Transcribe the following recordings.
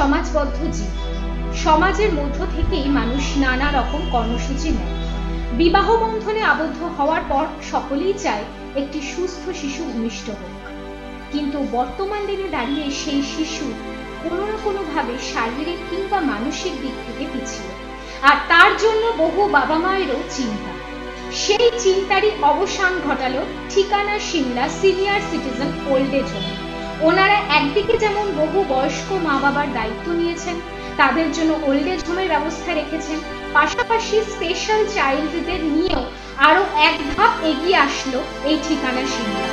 সমাজবদ্ধ জীব। সমাজের মধ্য থেকেই মানুষ নানা রকম কর্মসূচি নেয়। বিবাহ বন্ধনে আবদ্ধ হওয়ার পর সকলেই চায় একটি সুস্থ শিশু ভূমিষ্ঠ হোক, কিন্তু বর্তমান দিনে দাঁড়িয়ে সেই শিশু কোনো না কোনোভাবে শারীরিক কিংবা মানসিক দিক থেকে পিছিয়ে, আর তার জন্য বহু বাবা মায়েরও চিন্তা। সেই চিন্তারই অবসান ঘটালো ঠিকানা Shimla senior citizen old age home. ওনারা একদিকে যেমন বহু বয়স্ক মা বাবার দায়িত্ব নিয়েছেন, তাদের জন্য ওল্ড এজ হোমের ব্যবস্থা রেখেছেন, পাশাপাশি স্পেশাল চাইল্ডদের নিয়েও আরো এক ধাপ এগিয়ে আসলো এই ঠিকানা সিমলা।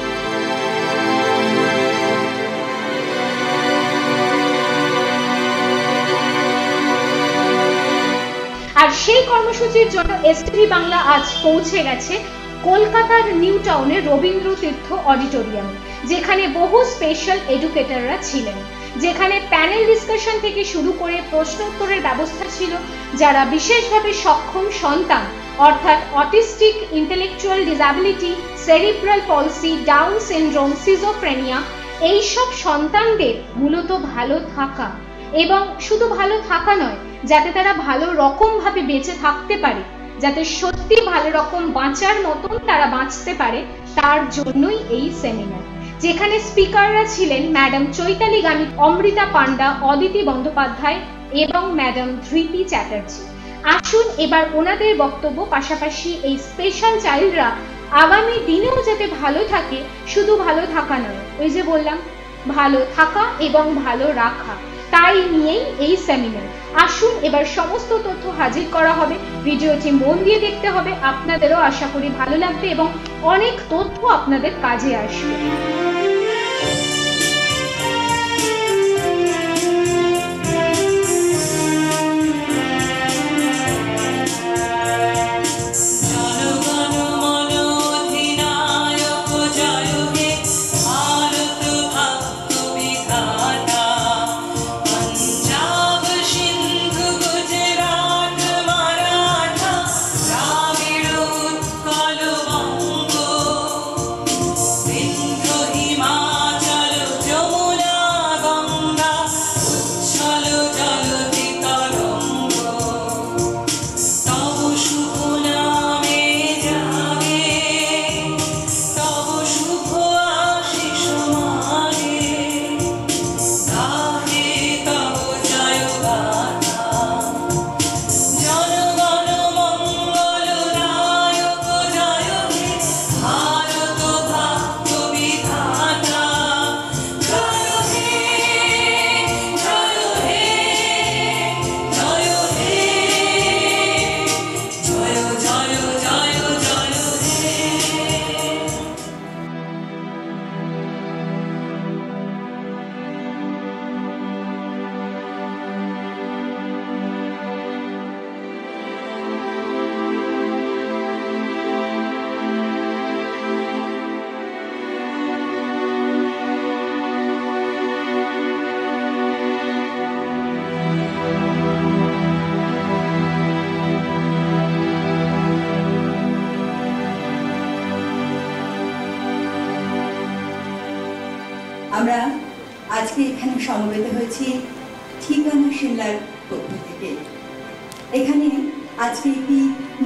আর সেই কর্মসূচির জন্য এসটিভি বাংলা আজ পৌঁছে গেছে কলকাতার নিউ টাউনের রবীন্দ্র তীর্থ অডিটোরিয়ামে, যেখানে বহু স্পেশাল এডুকেটররা ছিলেন, যেখানে প্যানেল ডিসকাশন থেকে শুরু করে প্রশ্ন উত্তরের ব্যবস্থা ছিল। যারা বিশেষভাবে সক্ষম সন্তান অর্থাৎ autistic, intellectual disability, cerebral পলসি, down syndrome, schizophrenia, এইসব সন্তানদের মূলত ভালো থাকা, এবং শুধু ভালো থাকা নয়, যাতে তারা ভালো রকম ভাবে বেঁচে থাকতে পারে, যাতে সত্যি ভালো রকম বাঁচার মতন তারা বাঁচতে পারে, তার জন্যই এই সেমিনার, যেখানে স্পিকাররা ছিলেন ম্যাডাম চৈতালি গামিত, অমৃতা পান্ডা, অদিতি বন্দ্যোপাধ্যায় এবং ম্যাডাম ধৃতি চ্যাটার্জি। আসুন এবার ওনাদের বক্তব্য, পাশাপাশি এই স্পেশাল চাইল্ডরা আগামী দিনেও যাতে ভালো থাকে, শুধু ভালো থাকা নয়, ওই যে বললাম ভালো থাকা এবং ভালো রাখা, তাই নিয়েই এই সেমিনার। আসুন এবার সমস্ত তথ্য হাজির করা হবে, ভিডিওটি মন দিয়ে দেখতে হবে, আপনাদেরও আশা করি ভালো লাগবে এবং অনেক তথ্য আপনাদের কাজে আসবে। আমরা আজকে এখানে সমবেত হয়েছি ঠিকানা সিমলার পক্ষ থেকে। এখানে আজকে একটি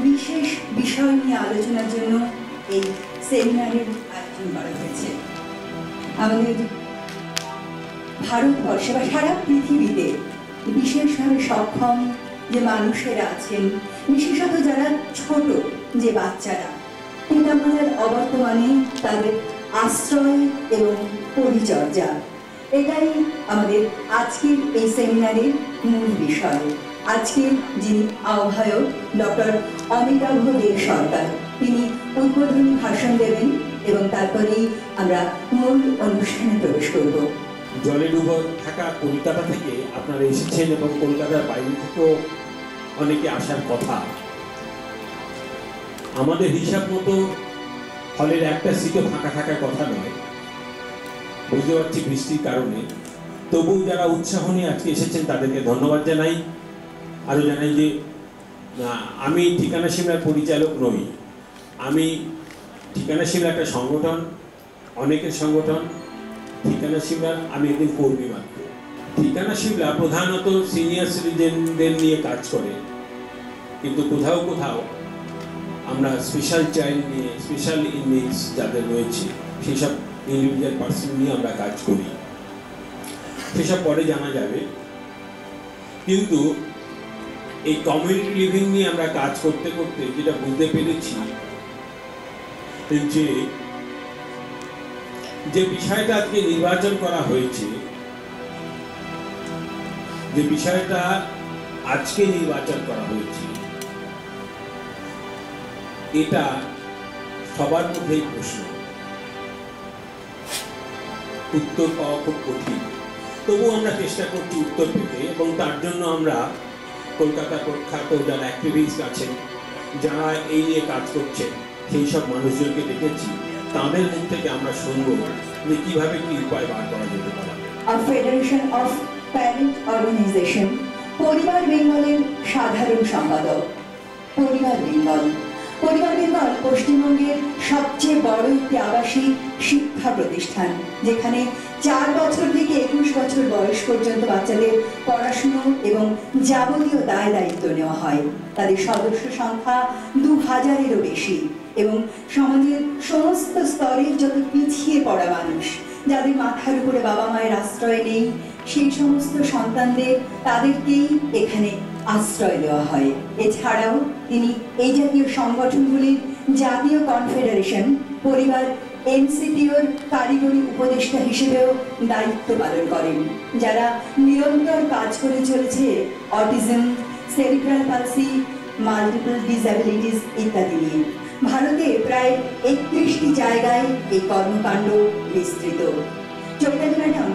বিশেষ বিষয় নিয়ে আলোচনার জন্য এই সেমিনারের আয়োজন করা হয়েছে। আমাদের ভারতবর্ষে বা সারা পৃথিবীতে বিশেষভাবে সক্ষম যে মানুষেরা আছেন, বিশেষত যারা ছোট যে বাচ্চারা, পিতামাতার অবর্তমানে তাদের আশ্রয় এবং পরিচর্যা, এটাই আমাদের আজকের এই সেমিনারের মূল বিষয়। আজকের যিনি আহ্বায়ক ডক্টর অমিতাভ দে সরকার, তিনি উদ্বোধনী ভাষণ দেবেন এবং তারপরেই আমরা মূল অনুষ্ঠানে প্রবেশ করব। জলে ডুবে থাকা কলকাতা থেকে আপনারা এসেছেন এবং কলকাতার বাইরে থেকেও অনেকে আসার কথা। আমাদের হিসাব মতো হলের একটা সিটও ফাঁকা থাকার কথা নয়, বুঝতে পারছি বৃষ্টির কারণে। তবু যারা উৎসাহ নিয়ে আজকে এসেছেন তাদেরকে ধন্যবাদ জানাই। আরও জানাই যে আমি ঠিকানা সিমলার পরিচালক নই, আমি ঠিকানা সিমলা একটা সংগঠন, অনেকের সংগঠন। ঠিকানা সিমলার আমি একদিন কর্মী মাত্র। ঠিকানা শিমলা প্রধানত সিনিয়র সিটিজেনদের নিয়ে কাজ করে, কিন্তু কোথাও কোথাও আমরা স্পেশাল চাইল্ড নিয়ে, স্পেশাল ইননিডস যাদের রয়েছে সেসব ইন্ডিভিজুয়াল পার্সন নিয়ে আমরা কাজ করি, সেসব পরে জানা যাবে। কিন্তু এই কমিউনিটি লিভিং নিয়ে আমরা কাজ করতে করতে যেটা বুঝতে পেরেছি যে বিষয়টা আজকে নির্বাচন করা হয়েছে, যে বিষয়টা আজকে নির্বাচন করা হয়েছে, এটা সবার মধ্যেই প্রশ্ন, উত্তর পাওয়া খুব কঠিন। তবু আমরা চেষ্টা করছি উত্তর পেতে, এবং তার জন্য আমরা কলকাতার প্রখ্যাত যারা অ্যাক্টিভিস্ট আছেন, যারা এই নিয়ে কাজ করছেন, সেই সব মানুষজনকে ডেকেছি। তাদের মুখ থেকে আমরা শুনবো যে কিভাবে কি উপায় বার করা যেতে পারে। ফেডারেশন অফ প্যারেন্ট অর্গানাইজেশন, পরিবার বেঙ্গলের সাধারণ সম্পাদক। পরিবার বেঙ্গল পশ্চিমবঙ্গের সবচেয়ে বড় একটি আবাসিক শিক্ষা প্রতিষ্ঠান, যেখানে 4 বছর থেকে 21 বছর বয়স পর্যন্ত বাচ্চাদের পড়াশুনো এবং যাবতীয় দায় দায়িত্ব নেওয়া হয়। তাদের সদস্য সংখ্যা 2000-এরও বেশি, এবং সমাজের সমস্ত স্তরের যত পিছিয়ে পড়া মানুষ, যাদের মাথার উপরে বাবা মায়ের আশ্রয় নেই, সেই সমস্ত সন্তানদের তাদেরকেই এখানে আশ্রয় দেওয়া হয়। এছাড়াও তিনি এই জাতীয় সংগঠনগুলির জাতীয় কনফেডারেশন পরিবার এনসিটিওর কারিগরি উপদেষ্টা হিসেবেও দায়িত্ব পালন করেন, যারা নিরন্তর কাজ করে চলেছে autism, cerebral palsy, multiple disabilities ইত্যাদি নিয়ে। ভারতে প্রায় 31টি জায়গায় এই কর্মকাণ্ড বিস্তৃত। চৈতালি ম্যাডাম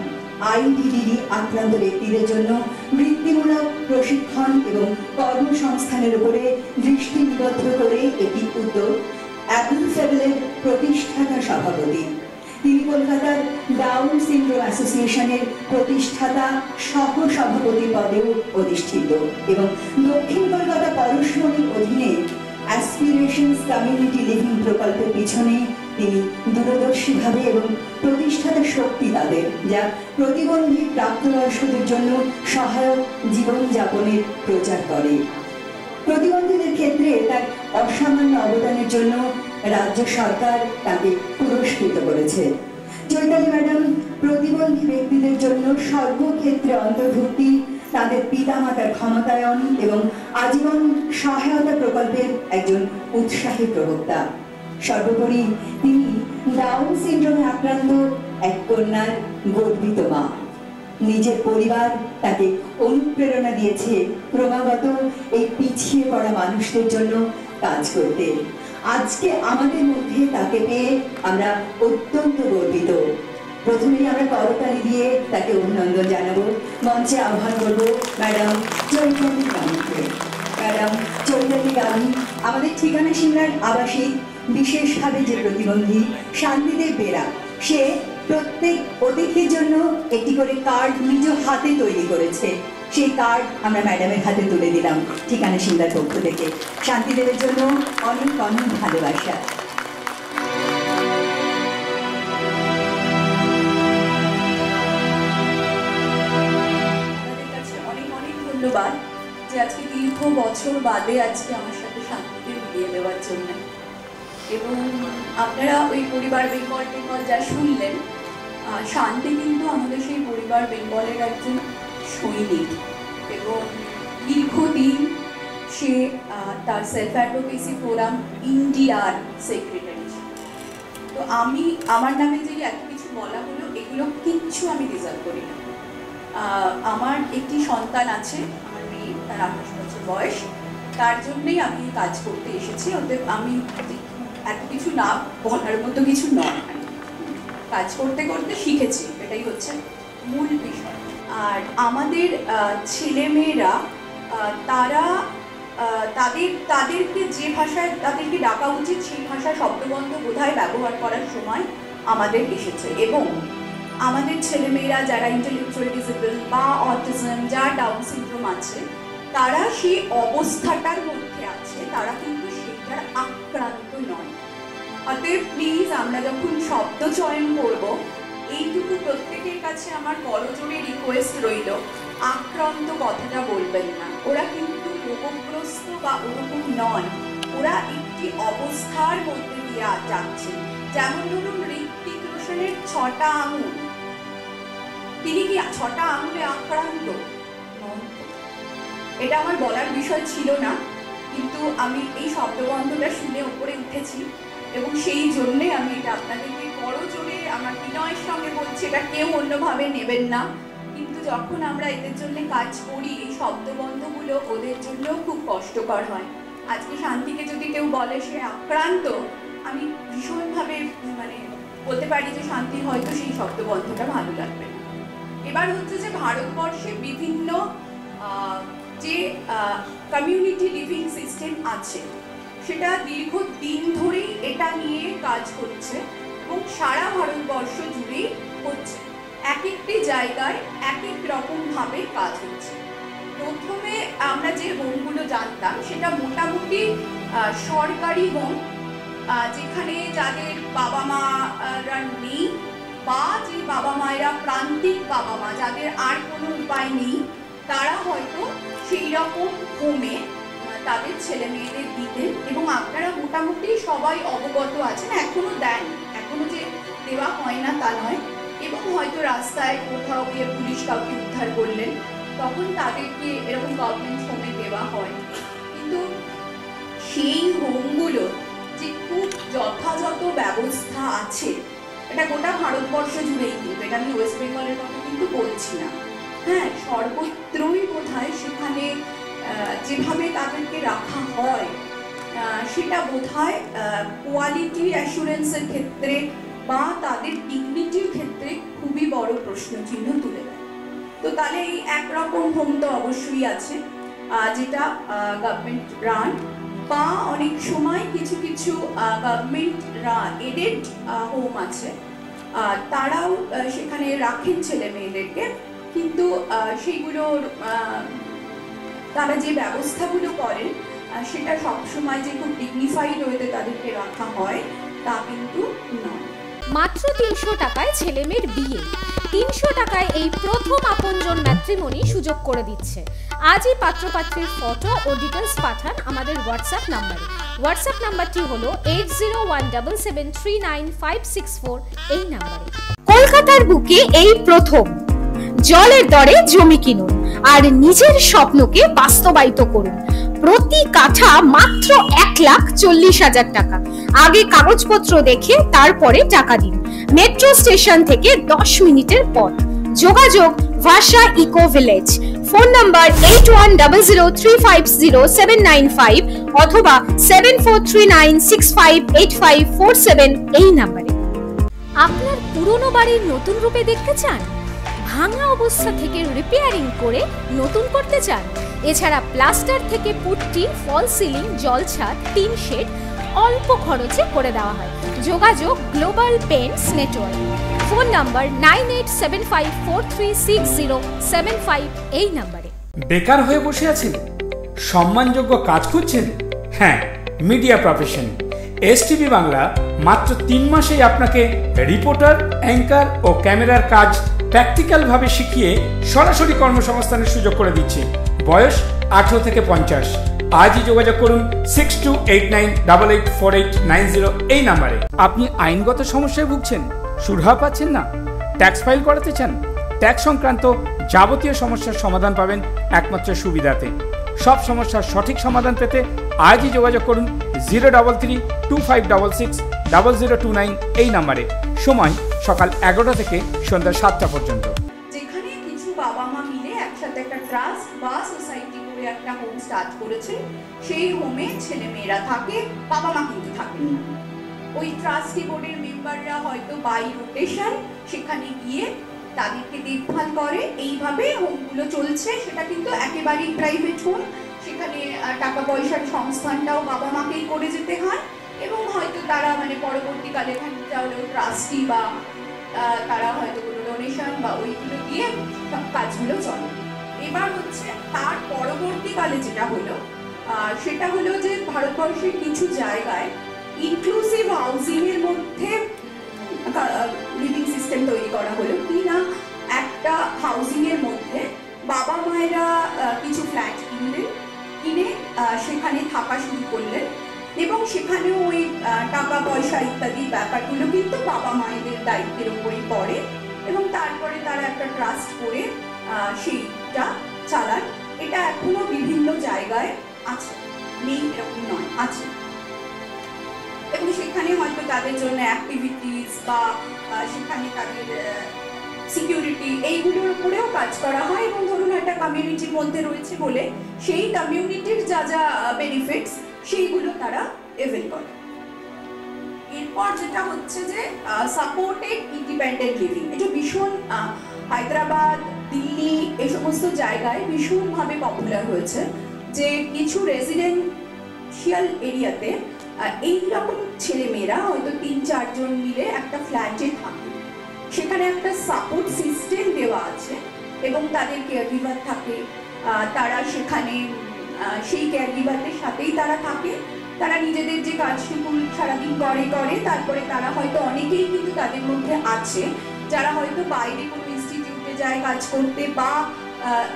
আইডিডিডি আক্রান্ত ব্যক্তিদের জন্য বৃত্তিমূলক প্রশিক্ষণ এবং কর্মসংস্থানের উপরে দৃষ্টি নিবদ্ধ করে একটি উদ্যোগ অ্যাপলফেবলের প্রতিষ্ঠাতা সভাপতি। তিনি কলকাতার ডাউন সিনড্রোম অ্যাসোসিয়েশনের প্রতিষ্ঠাতা সহ সভাপতি পদেও অধিষ্ঠিত, এবং দক্ষিণ কলকাতা পরশমণির অধীনে অ্যাসপিরেশনস কমিউনিটি লিভিং প্রকল্পের পিছনে তিনি দূরদর্শীভাবে এবং প্রতিষ্ঠাতা শক্তি তাদের, যা প্রতিবন্ধী প্রাপ্তবয়স্কদের জন্য সহায়ক জীবনযাপনের প্রচার করে। প্রতিবন্ধীদের ক্ষেত্রে তার অসামান্য অবদানের জন্য রাজ্য সরকার তাকে পুরস্কৃত করেছে। চৈতালি ম্যাডাম প্রতিবন্ধী ব্যক্তিদের জন্য সর্বক্ষেত্রে অন্তর্ভুক্তি, তাদের পিতামাতার ক্ষমতায়ন এবং আজীবন সহায়তা প্রকল্পের একজন উৎসাহী প্রবক্তা। সর্বোপরি তিনি ডাউন সিনড্রোমে আক্রান্ত এক কন্যার গর্বিত মা। নিজের পরিবার তাকে অনুপ্রেরণা দিয়েছে ক্রমাগত এই পিছিয়ে পড়া মানুষদের জন্য কাজ করতে। আজকে আমাদের মধ্যে তাকে পেয়ে আমরা অত্যন্ত গর্বিত। প্রথমেই আমরা করতালি দিয়ে তাকে অভিনন্দন জানাবো। মঞ্চে আহ্বান করবো ম্যাডাম চৈতালি গান্ধীকে। ম্যাডাম চৈতালি গান্ধী আমাদের ঠিকানা সিমলার আবাসিক বিশেষভাবে যে প্রতিবন্ধী শান্তিদেব বেরা, সে প্রত্যেক অতিথির জন্য একটি করে কার্ড নিজ হাতে তৈরি করেছে। সেই কার্ড আমরা ম্যাডামের হাতে তুলে দিলাম ঠিকানা সিমলার পক্ষ থেকে। শান্তিদেবের জন্য অনেক অনেক ভালোবাসা। আপনাদের কাছে অনেক অনেক ধন্যবাদ যে আজকে দীর্ঘ বছর বাদে আজকে আমার সাথে শান্তিকে মিলিয়ে দেওয়ার জন্য। এবং আপনারা ওই পরিবার বেঙ্গল যা শুনলেন, শান্তি কিন্তু আমাদের সেই পরিবার বেঙ্গলের একজন সৈনিক, এবং দীর্ঘদিন সে তার সেলফ অ্যাডভোকেসি ফোরাম ইন্ডিয়ার সেক্রেটারি। তো আমি আমার নামে যে এত কিছু বলা হলো, এগুলো কিচ্ছু আমি ডিজার্ভ করি না। আমার একটি সন্তান আছে, আমার মেয়ে, তার 28 বছর বয়স, তার জন্যই আমি কাজ করতে এসেছি। অতএব আমি এত কিছু না বলার মতো কিছু নয়, কাজ করতে করতে শিখেছি, এটাই হচ্ছে মূল বিষয়। আর আমাদের ছেলেমেয়েরা তারা তাদেরকে যে ভাষায় তাদেরকে ডাকা উচিত সেই ভাষায় শব্দবন্ধ বোধহয় ব্যবহার করার সময় আমাদের এসেছে। এবং আমাদের ছেলেমেয়েরা যারা ইন্টেলেকচুয়াল ডিসেবল বা অটিজম, যার ডাউন সিনড্রোম আছে, তারা সেই অবস্থাটার মধ্যে আছে, তারা কিন্তু সেটার আক্রান্ত নয়। অতএব প্লিজ আমরা যখন শব্দ চয়ন করব, এইটুকু প্রত্যেকের কাছে আমার করজোড়ে রিকোয়েস্ট রইল, আক্রান্ত কথাটা বলবেন না। ওরা কিন্তু রোগগ্রস্ত বা ওরকম নন, ওরা একটি অবস্থার মধ্যে দিয়ে যাচ্ছে। যেমন ধরুন ঋত্বিক রোশনের 6টা আঙুল, তিনি কি 6টা আঙুলে আক্রান্ত নন? এটা আমার বলার বিষয় ছিল না, কিন্তু আমি এই শব্দবন্ধটা শুনে উপরে উঠেছি এবং সেই জন্যে আমি এটা আপনাদেরকে করজোড়ে আমার বিনয়ের সঙ্গে বলছি, এটা কেউ অন্যভাবে নেবেন না। কিন্তু যখন আমরা এদের জন্য কাজ করি, এই শব্দবন্ধগুলো ওদের জন্যও খুব কষ্টকর হয়। আজকে শান্তিকে যদি কেউ বলে সে আক্রান্ত, আমি ভীষণভাবে মানে বলতে পারি যে শান্তি হয়তো সেই শব্দবন্ধটা ভালো লাগবে না। এবার হচ্ছে যে ভারতবর্ষে বিভিন্ন যে কমিউনিটি লিভিং সিস্টেম আছে, সেটা দীর্ঘদিন ধরেই এটা নিয়ে কাজ হচ্ছে এবং সারা ভারতবর্ষ জুড়েই হচ্ছে। এক একটি জায়গায় এক এক রকমভাবে কাজ হচ্ছে। প্রথমে আমরা যে হোমগুলো জানতাম সেটা মোটামুটি সরকারি হোম, যেখানে যাদের বাবা মারা নেই বা যে বাবা মায়েরা প্রান্তিক বাবা মা, যাদের আর কোনো উপায় নেই, তারা হয়তো সেই রকম হোমে তাদের ছেলে মেয়েদের দিতেন এবং আপনারা মোটামুটি সবাই অবগত আছেন। এখনো দেন, এখনো যে দেওয়া হয় না তা নয়। এবং হয়তো রাস্তায় কোথাও গিয়ে পুলিশ কাউকে উদ্ধার করলেন, তখন তাদেরকে এরকম গভর্নমেন্ট হোমে দেওয়া হয়। কিন্তু সেই হোমগুলো যে খুব যথাযথ ব্যবস্থা আছে, এটা গোটা ভারতবর্ষ জুড়েই, কিন্তু এটা আমি ওয়েস্ট বেঙ্গলের কথা কিন্তু বলছি না। হ্যাঁ, সর্বত্রই বোধহয় সেখানে যেভাবে তাদেরকে রাখা হয় সেটা বোধহয় কোয়ালিটি অ্যাসুরেন্সের ক্ষেত্রে বা তাদের ডিগনিটির ক্ষেত্রে খুবই বড় প্রশ্নচিহ্ন তুলে দেয়। তো তাহলে এই একরকম হোম তো অবশ্যই আছে যেটা গভর্নমেন্ট রান, বা অনেক সময় কিছু কিছু গভর্নমেন্ট এডেড হোম আছে, তারাও সেখানে রাখেন ছেলে মেয়েদেরকে, কিন্তু সেইগুলোর তারা যে ব্যবস্থাগুলো করেন সেটা সবসময় যে খুব ডিগনিফাইড ওয়েতে তাদেরকে রাখা হয় তা কিন্তু নয়। মাত্র 300 টাকায় ছেলে মেয়ের বিয়ে, 300 টাকায় এই প্রথম আপনজন ম্যাট্রিমনি সুযোগ করে দিচ্ছে। আজই পাত্রপাত্রীর ফটো ও ডিটেলস পাঠান আমাদের হোয়াটসঅ্যাপ নাম্বারে। হোয়াটসঅ্যাপ নাম্বারটি হলো 8017739564 এই নাম্বারে। কলকাতার বুকে এই প্রথম জলের দরে জমি কিনুন আর নিজের স্বপ্নকে বাস্তবায়িত করুন। প্রতি কাঠা মাত্র 1,40,000 টাকা। আগে কাগজপত্র দেখে তারপরে টাকা দিন। মেট্রো স্টেশন থেকে 10 মিনিটের পথ। যোগাযোগ ভাষা ইকো ভিলেজ। ফোন নাম্বার 8100350795 অথবা 7439658547 এই নাম্বারে। আপনার পুরনো বাড়ির নতুন রূপে দেখতে চান? ভাঙা অবস্থা থেকে রিপেয়ারিং করে নতুন করতে চান? এছাড়া প্লাস্টার থেকে পুট্টি, ফল সিলিং, জলছাদ, টিন শেড অল্প খরচে করে দেওয়া হয়। যোগাযোগ global paints network. Phone number 9875436075 এই নাম্বারে। বেকার হয়ে বসে আছেন? সম্মানযোগ্য কাজ খুঁজছেন? হ্যাঁ, মিডিয়া প্রফেশন এসটিভি বাংলা মাত্র 3 মাসেই আপনাকে রিপোর্টার, অ্যাঙ্কার ও ক্যামেরার কাজ প্র্যাকটিক্যালভাবে শিখিয়ে সরাসরি কর্মসংস্থানের সুযোগ করে দিচ্ছে। বয়স 18 থেকে 50। আজই যোগাযোগ করুন 6289884890 এই নাম্বারে। আপনি আইনগত সমস্যায় ভুগছেন, সুরাহা পাচ্ছেন না, ট্যাক্স ফাইল করাতে চান? ট্যাক্স সংক্রান্ত যাবতীয় সমস্যার সমাধান পাবেন একমাত্র সুবিধাতে। সব সমস্যার সঠিক সমাধান পেতে আজই যোগাযোগ করুন 03325660029 এই নাম্বারে। সময় সকাল 11টা থেকে সন্ধ্যা 7টা পর্যন্ত। যেখানে কিছু বাবা মা মিলে একসাথে একটা ট্রাস্ট বা সোসাইটি করে একটা হোম স্টার্ট করেছেন, সেই হোমে ছেলে মেয়েরা থাকে, বাবা মা কিন্তু থাকেন না। ওই ট্রাস্টি বোর্ডের মেম্বাররা হয়তো বাই রোটেশন সেখানে গিয়ে তাদেরকে দেখভাল করে। এইভাবে হোমগুলো চলছে। সেটা কিন্তু একেবারেই প্রাইভেট হোম, সেখানে টাকা পয়সার সংস্থানটাও বাবা মাকেই করে যেতে হয় এবং হয়তো তারা মানে পরবর্তীকালে খানিকটা হলেও ট্রাস্টি বা তারা হয়তো কোনো ডোনেশন বা ওইগুলো দিয়ে সব কাজগুলো চলে। এবার হচ্ছে তার পরবর্তীকালে যেটা হলো সেটা হলো যে ভারতবর্ষের কিছু জায়গায় ইনক্লুসিভ হাউজিং এর মধ্যে লিভিং সিস্টেম সিস্টেম তৈরি করা হলো কি না, একটা হাউজিং এর মধ্যে বাবা মায়েরা কিছু ফ্ল্যাট কিনে সেখানে থাকা শুরু করলেন এবং সেখানেও ওই টাকা পয়সা ইত্যাদি ব্যাপারগুলো কিন্তু বাবা মায়েদের দায়িত্বের উপরই পড়ে এবং তারপরে তারা একটা ট্রাস্ট করে সেইটা চালান। এটা এখনো বিভিন্ন জায়গায় আছে, নেই এরকম নয়, আছে। এবং সেখানে হয়তো তাদের জন্য অ্যাক্টিভিটিস বা সেখানে তাদের সিকিউরিটি এইগুলোর উপরেও কাজ করা হয় এবং ধরুন একটা কমিউনিটির মধ্যে রয়েছে বলে সেই কমিউনিটির যা যা বেনিফিটস সেইগুলো তারা এভেল করে। এরপর যেটা হচ্ছে যে সাপোর্টেড ইন্ডিপেন্ডেন্ট লিভিং, এটা ভীষণ হায়দ্রাবাদ, দিল্লি এই সমস্ত জায়গায় ভীষণভাবে পপুলার হয়েছে যে কিছু রেসিডেন্সিয়াল এরিয়াতে এইরকম ছেলেমেয়েরা হয়তো ৩-৪ জন মিলে একটা ফ্ল্যাটে থাকে, সেখানে একটা সাপোর্ট সিস্টেম দেওয়া আছে এবং তাদের কেয়ারগিভার থাকে, তারা সেখানে সেই কেয়ারগিভারদের সাথেই তারা থাকে, তারা নিজেদের যে কাজটুকু সারাদিন করে তারপরে তারা হয়তো অনেকেই কিন্তু তাদের মধ্যে আছে যারা হয়তো বাইরে কোনো ইনস্টিটিউটে যায় কাজ করতে বা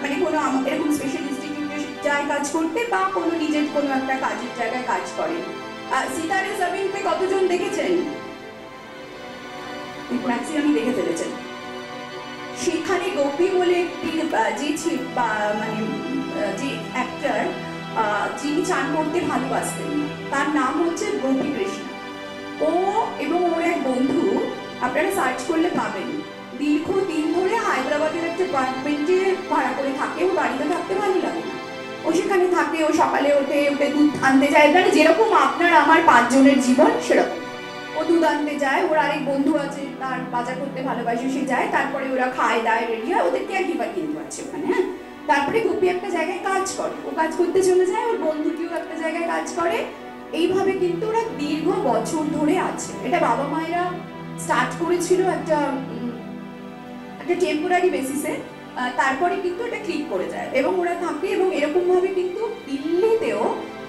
মানে কোনো এরকম স্পেশাল ইনস্টিটিউটে যায় কাজ করতে বা কোনো নিজের কোনো একটা কাজের জায়গায় কাজ করে। সিতারে জমিন পে কতজন দেখেছেন? ম্যাক্সিমামই দেখে ফেলেছেন। সেখানে গোপী বলে একটি যে অ্যাক্টর যিনি চান করতে ভালোবাসতেন, তার নাম হচ্ছে গোপী কৃষ্ণ। ও এবং ওর এক বন্ধু, আপনারা সার্চ করলে পাবেন, দীর্ঘদিন ধরে হায়দ্রাবাদের একটা অ্যাপার্টমেন্টে ভাড়া করে থাকে। ও বাড়িতে থাকতে ভালো লাগে না, ও সেখানে থাকে, ও সকালে উঠে দুধ আনতে যায়, মানে যেরকম আপনার আমার 5 জনের জীবন সেরকম। ও দুধ আনতে যায়, ওর আরেক বন্ধু আছে তার বাজার করতে ভালোবাসে, সে যায়, তারপরে ওরা খায় দায় রেডি হয়, ওদের কেয়ারগিভার কিন্তু আছে ওখানে। হ্যাঁ, তারপরে গোপী একটা জায়গায় কাজ করে, ও কাজ করতে চলে যায়, ওর বন্ধুটিও একটা জায়গায় কাজ করে, এইভাবে কিন্তু ওরা দীর্ঘ বছর ধরে আছে। এটা বাবা মায়েরা স্টার্ট করেছিল একটা টেম্পোরারি বেসিসে, তারপরে কিন্তু এটা ক্লিক করে যায় এবং ওরা থাকে এবং এরকম ভাবে কিন্তু দিল্লিতেও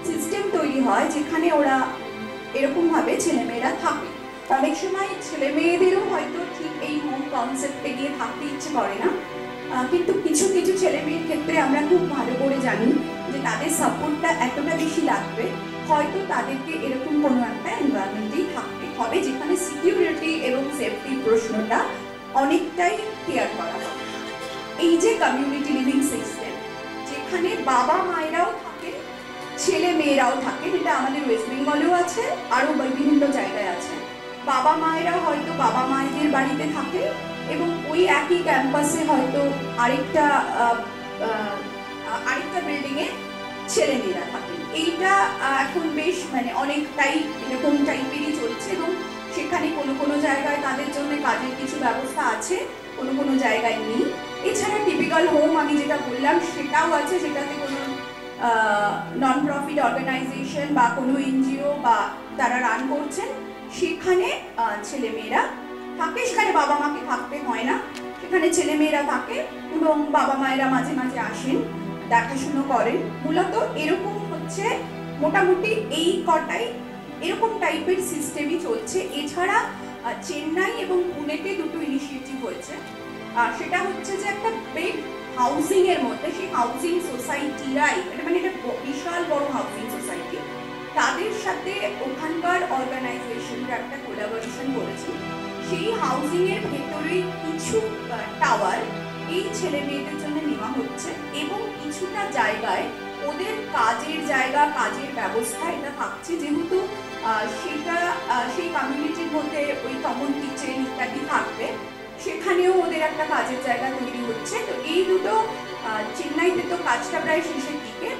সিস্টেম তৈরি হয় যেখানে ওরা এরকম ভাবে ছেলেমেয়েরা থাকে। অনেক সময় ছেলে মেয়েদেরও হয়তো ঠিক এই হোম কনসেপ্টে গিয়ে থাকতে ইচ্ছে করে না, কিন্তু কিছু কিছু ছেলে মেয়ের ক্ষেত্রে আমরা খুব ভালো করে জানি যে তাদের সাপোর্টটা এতটা বেশি লাগবে, হয়তো তাদেরকে এরকম কোনো একটা এনভায়রনমেন্টেই থাকতে হবে যেখানে সিকিউরিটি এবং সেফটির প্রশ্নটা অনেকটাই ক্লিয়ার করা হবে। এই যে কমিউনিটি লিভিং সিস্টেম, যেখানে বাবা মায়েরাও থাকে, ছেলে মেয়েরাও থাকে, যেটা আমাদের ওয়েস্ট বেঙ্গলেও আছে, আরও বিভিন্ন জায়গায় আছে। বাবা মায়েরা হয়তো বাবা মায়েদের বাড়িতে থাকে এবং ওই একই ক্যাম্পাসে হয়তো আরেকটা বিল্ডিংয়ে ছেলে মেয়েরা থাকে। এইটা এখন বেশ মানে অনেকটাই এরকম টাইপেরই চলছে এবং সেখানে কোনো কোনো জায়গায় তাদের জন্য কাজের কিছু ব্যবস্থা আছে, কোনো কোনো জায়গায় নেই। এছাড়া টিপিক্যাল হোম আমি যেটা বললাম সেটাও আছে, যেটাতে কোনো নন প্রফিট অর্গানাইজেশন বা কোনো এনজিও বা তারা রান করছেন, সেখানে ছেলেমেয়েরা থাকে, সেখানে বাবা মাকে থাকতে হয় না, সেখানে ছেলেমেয়েরা থাকে এবং বাবা মায়েরা মাঝে মাঝে আসেন, দেখাশুনো করেন। মূলত এরকম হচ্ছে মোটামুটি এই কটাই এরকম টাইপের সিস্টেমই চলছে। এছাড়া চেন্নাই এবং পুনেতে দুটো ইনিশিয়েটিভ হয়েছে, সেটা হচ্ছে যে একটা বিগ হাউজিং এর মধ্যে সেই হাউজিং সোসাইটিরাই, মানে এটা বিশাল বড় হাউজিং সোসাইটি, তাদের সাথে ওখানকার অর্গানাইজেশনরা একটা কোলাবোরেশন করেছে। সেই হাউজিং এর ভেতরে কিছু টাওয়ার এই ছেলে মেয়েদের জন্য নেওয়া হচ্ছে এবং কিছুটা জায়গায় ওদের কাজের জায়গা, কাজের ব্যবস্থা এটা থাকছে, যেহেতু সেটা সেই কমিউনিটির মধ্যে ওই কমন কিচেন ইত্যাদি থাকবে, সেখানেও ওদের একটা কাজের জায়গা তৈরি হচ্ছে। তো এই দুটো চেন্নাইতে তো কাজটা প্রায় শেষের দিকে,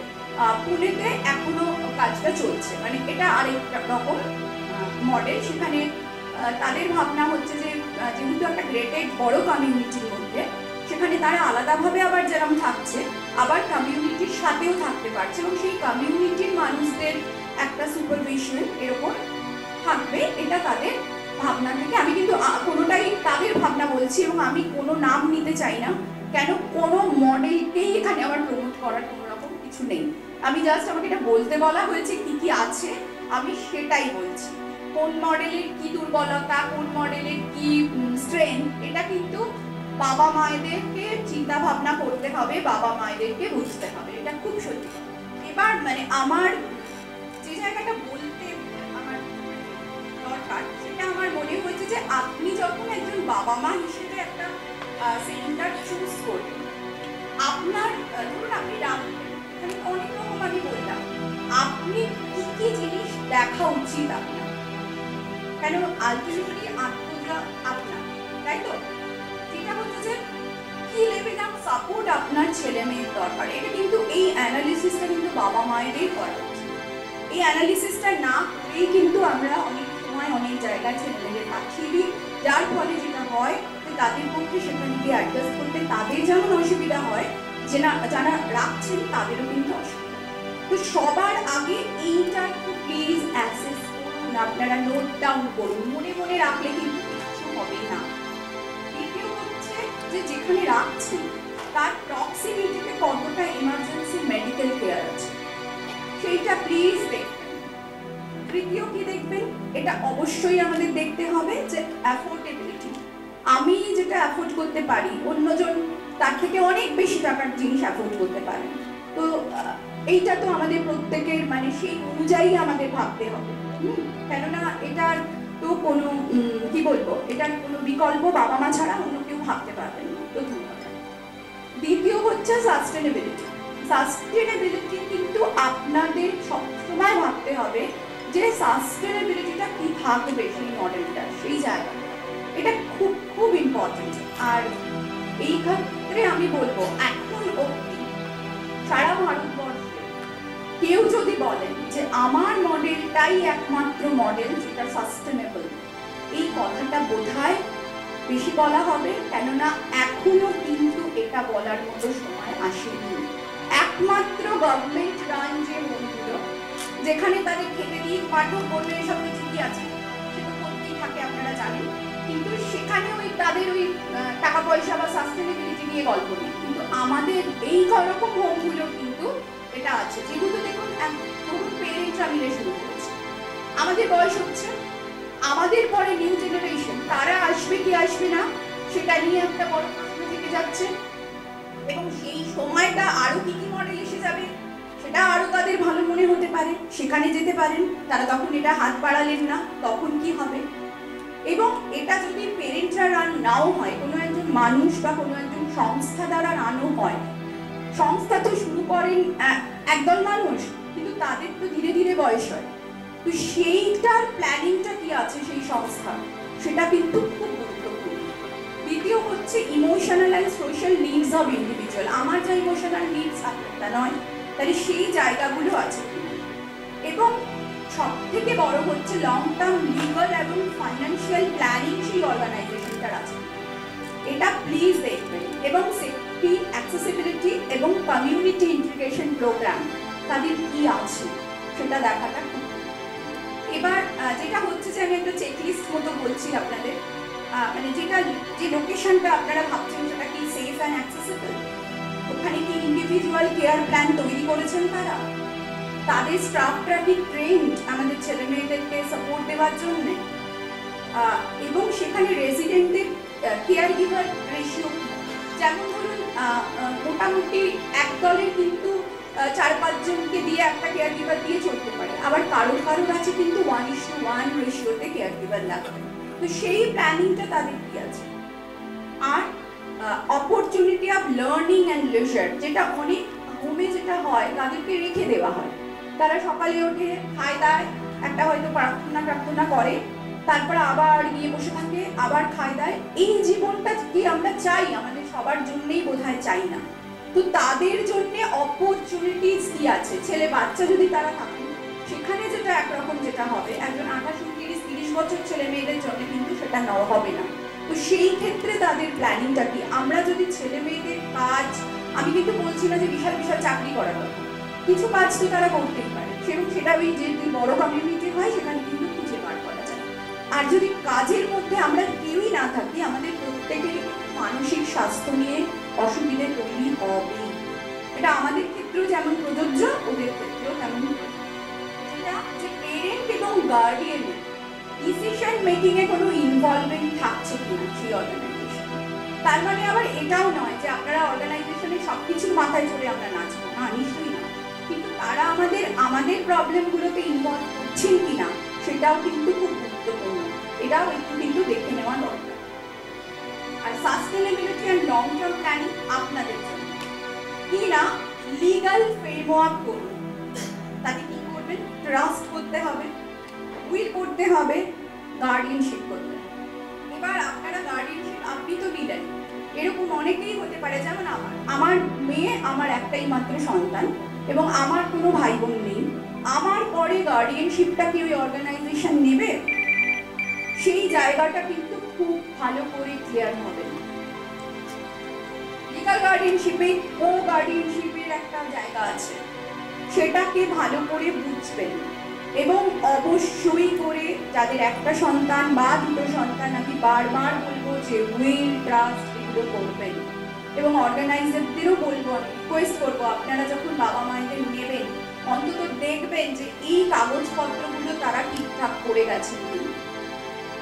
পুনেতে এখনো কাজটা চলছে, মানে এটা আরেকটা রকম মডেল। সেখানে তাদের ভাবনা হচ্ছে যে যেহেতু একটা গ্রেটেড বড় কমিউনিটির মধ্যে, সেখানে তারা আলাদাভাবে আবার যেরকম থাকছে, আবার কমিউনিটির সাথেও থাকতে পারছে এবং সেই কমিউনিটির মানুষদের একটা সুপারভিশন এরকম থাকবে, এটা তাদের ভাবনা থেকে। আমি কিন্তু কোনোটাই তাদের ভাবনা বলছি এবং আমি কোনো নাম নিতে চাই না, কেন কোনো মডেলকেই এখানে আমার প্রমোট করার কোনো রকম কিছু নেই। আমি জাস্ট আমাকে এটা বলতে বলা হয়েছে কি কি আছে, আমি সেটাই বলছি। কোন মডেলের কি দুর্বলতা, কোন মডেলের কি স্ট্রেংথ, এটা কিন্তু বাবা মায়েদেরকে চিন্তা ভাবনা করতে হবে, বাবা মায়েদেরকে বুঝতে হবে, এটা খুব সত্যি। এবার মানে আমার যে জায়গাটা বলতে আমার দরকার, সেটা আমার মনে হয়েছে যে আপনি যখন একজন বাবা মা হিসেবে একটা সেন্টার চুজ করবেন, আপনার ধরুন আপনি এখানে অনেক রকম আমি বললাম, আপনি কি কি জিনিস দেখা উচিত আপনার, কেন আলটিমেটলি আত্মটা আপনার, তাই তো? যেটা হচ্ছে যে কি লেভেল অফ সাপোর্ট আপনার ছেলে মেয়ের দরকার, এটা কিন্তু এই অ্যানালিসিসটা কিন্তু বাবা মায়েরই করা উচিত। এই অ্যানালিসিসটা না করেই কিন্তু আমরা অনেক সময় অনেক জায়গায় ছেলে মেয়েদের পাঠিয়ে দিই, যার ফলে যেটা হয় যে তাদের পক্ষে সেখানে গিয়ে অ্যাডজাস্ট করতে তাদের যেমন অসুবিধা হয়, যে না যারা রাখছেন তাদেরও কিন্তু অসুবিধা। তো সবার আগে এইটা একটু প্লিজ অ্যাক্সেস করুন, আপনারা নোট ডাউন করুন, মনে মনে রাখলে কিন্তু কিছু হবে না। দ্বিতীয় হচ্ছে যে যেখানে রাখছেন তার প্রক্সিমিটিতে কতটা ইমার্জেন্সি মেডিকেল কেয়ার আছে সেইটা প্লিজ দেখবেন। তৃতীয় কি দেখবেন, এটা অবশ্যই আমাদের দেখতে হবে যে অ্যাফোর্ডেবিলিটি। আমি যেটা অ্যাফোর্ড করতে পারি, অন্যজন তার থেকে অনেক বেশি টাকার জিনিস অ্যাফোর্ড করতে পারে। তো এইটা তো আমাদের প্রত্যেকের মানে সেই অনুযায়ী আমাদের ভাবতে হবে, কেননা এটার তো কোনো কি বলবো, এটার কোনো বিকল্প বাবা মা ছাড়া অন্য কেউ ভাবতে পারবেন না, প্রথম কথা। দ্বিতীয় হচ্ছে সাস্টেনেবিলিটি। সাস্টেনেবিলিটি কিন্তু আপনাদের সবসময় ভাবতে হবে যে সাস্টেনেবিলিটিটা কি থাকবে সেই মডেলটা, সেই জায়গা, এটা খুব খুব ইম্পর্টেন্ট। আর এই ক্ষেত্রে আমি বলবো এখন অবধি সারা ভারতবর্ষে কেউ যদি বলেন যে আমার মডেলটাই একমাত্র মডেল যেটা সাস্টেনেবল, এই কথাটা বোধহয় বেশি বলা হবে, কেননা এখনো কিন্তু এটা বলার মতো সময় আসেনি। একমাত্র গভর্নমেন্ট রান যে হোমগুলো, যেখানে তাদের খেতে দিয়ে পাঠক করবে এসব কিছু কি আছে, সেটা করতেই থাকে আপনারা জানেন, কিন্তু সেখানে ওই তাদের ওই টাকা পয়সা বা সাস্টেনেবিলিটি নিয়ে গল্প নেই। কিন্তু আমাদের এই রকম হোমগুলো কিন্তু এটা আছে, যেগুলো দেখুন ধরুন পেরেন্টরা মিলে শুরু করেছে, আমাদের বয়স হচ্ছে, আমাদের পরে নিউ জেনারেশন তারা আসবে কি আসবে না সেটা নিয়ে একটা বড় প্রশ্ন থেকে যাচ্ছে, এবং সেই সময়টা আরো কি কি মডেল এসে যাবে সেটা আরো তাদের ভালো মনে হতে পারে, সেখানে যেতে পারেন তারা, তখন এটা হাত বাড়ালেন না, তখন কি হবে? এবং এটা যদি পেরেন্টরা রান নাও হয়, কোনো একজন মানুষ বা কোনো একজন সংস্থা দ্বারা রানও হয়, সংস্থা তো শুরু করেন একদল মানুষ, কিন্তু তাদের তো ধীরে ধীরে বয়স হয়, তো সেইটার প্ল্যানিংটা কি আছে সেই সংস্থা, সেটা কিন্তু খুব গুরুত্বপূর্ণ। দ্বিতীয় হচ্ছে emotional and social needs of individual. আমার যা ইমোশনাল নিডস আপনারটা নয়, তাহলে সেই জায়গাগুলো আছে। এবং সব থেকে বড় হচ্ছে লং টার্ম লিগাল এবং ফাইন্যান্সিয়াল প্ল্যানিং সেই অর্গানাইজেশনটার আছে, এটা প্লিজ দেখবেন। এবং সেফটি, অ্যাক্সেসিবিলিটি এবং কমিউনিটি ইন্টিগ্রেশন প্রোগ্রাম তাদের কি আছে সেটা দেখাটা খুব। এবার যেটা হচ্ছে যে আমি একটা চেকলিস্ট মতো বলছি আপনাদের, মানে যেটা যে লোকেশনটা আপনারা ভাবছেন সেটা কি সেফ অ্যান্ড অ্যাক্সেসিবল, ওখানে কি ইন্ডিভিজুয়াল কেয়ার প্ল্যান তৈরি করেছেন তারা, তাদের স্টাফরা কি ট্রেন্ড আমাদের ছেলে মেয়েদেরকে সাপোর্ট দেওয়ার জন্য, এবং সেখানে রেসিডেন্টদের কেয়ার গিভার রেশিও, যেমন ধরুন মোটামুটি এক দলে কিন্তু 4-5 জনকে দিয়ে একটা কেয়ার গিভার দিয়ে চলতে পারে, আবার কারোর আছে কিন্তু 1:1 রেশিওতে কেয়ার গিভার লাগবে, তো সেই প্ল্যানিংটা তাদের কি আছে। আর অপরচুনিটি অফ লার্নিং অ্যান্ড লিজার, যেটা অনেক হোমে যেটা হয় তাদেরকে রেখে দেওয়া হয়, তারা সকালে ওঠে খায় দায়, একটা হয়তো প্রার্থনা করে, তারপর আবার গিয়ে বসে থাকে, আবার খায় দায়, এই জীবনটা কি আমরা চাই? আমাদের সবার জন্যই বোধহয় চাই না। তো তাদের জন্য অপরচুনিটিস কি আছে, ছেলে বাচ্চা যদি তারা থাকে সেখানে যেটা একরকম যেটা হবে, একজন 28-29-30 বছর ছেলে মেয়েদের জন্য কিন্তু সেটা নেওয়া হবে না। তো সেই ক্ষেত্রে তাদের প্ল্যানিংটা কি? আমরা যদি ছেলে মেয়েদের কাজ, আমি কিন্তু বলছি না যে বিশাল বিশাল চাকরি করার কথা, কিছু কাজ তো তারা করতেই পারে, এবং সেটা ওই যে বড় কমিউনিটি হয় সেখানে কিন্তু খুঁজে বার করা যায়। আর যদি কাজের মধ্যে আমরা কেউই না থাকি, আমাদের প্রত্যেকের মানসিক স্বাস্থ্য নিয়ে অসুবিধে তৈরি হবে, এটা আমাদের ক্ষেত্রেও যেমন প্রযোজ্য, ওদের ক্ষেত্রেও তেমন। যেটা যে পেরেন্ট এবং গার্ডিয়ান ডিসিশন মেকিং এ কোনো ইনভলভমেন্ট থাকছে কিনা সেই অর্গানাইজেশন। তার মানে আবার এটাও নয় যে আপনারা অর্গানাইজেশনে সবকিছুর মাথায় চড়ে আমরা নাচবো, না, নিশ্চয়ই না। কিন্তু তারা আমাদের প্রবলেমগুলোতে ইনভলভ করছেন কিনা সেটাও কিন্তু খুব গুরুত্বপূর্ণ, এটাও একটু কিন্তু দেখে নেওয়া দরকার। আর sustainability and long term planning আপনাদের জন্য কি না, লিগাল ফ্রেমওয়ার্ক করুন। তাতে কি করবেন, ট্রাস্ট করতে হবে, উইল করতে হবে, গার্ডিয়ানশিপ করতে হবে। এবার আপনারা গার্ডিয়ানশিপ আপনি তো নিলেন, এরকম অনেকেই হতে পারে, যেমন আমার মেয়ে, আমার একটাই মাত্র সন্তান এবং আমার কোনো ভাই বোন নেই। আমার পরে গার্ডিয়ানশিপটা কি ওই অর্গানাইজেশন নেবে, সেই জায়গাটা কিন্তু খুব ভালো করে ক্লিয়ার হবে। লিগাল গার্ডিয়ানশিপে ও গার্ডিয়ানশিপের একটা জায়গা আছে, সেটাকে ভালো করে বুঝবেন এবং অবশ্যই করে যাদের একটা সন্তান বা দুটো সন্তান, আমি বারবার বলবো যে উইল, ট্রাস্ট এগুলো করবেন। এবং অর্গানাইজারদেরও বলবো, আমি রিকোয়েস্ট করবো, আপনারা যখন বাবা মায়েদের নেবেন অন্তত দেখবেন যে এই কাগজপত্রগুলো তারা ঠিকঠাক করে গেছেন।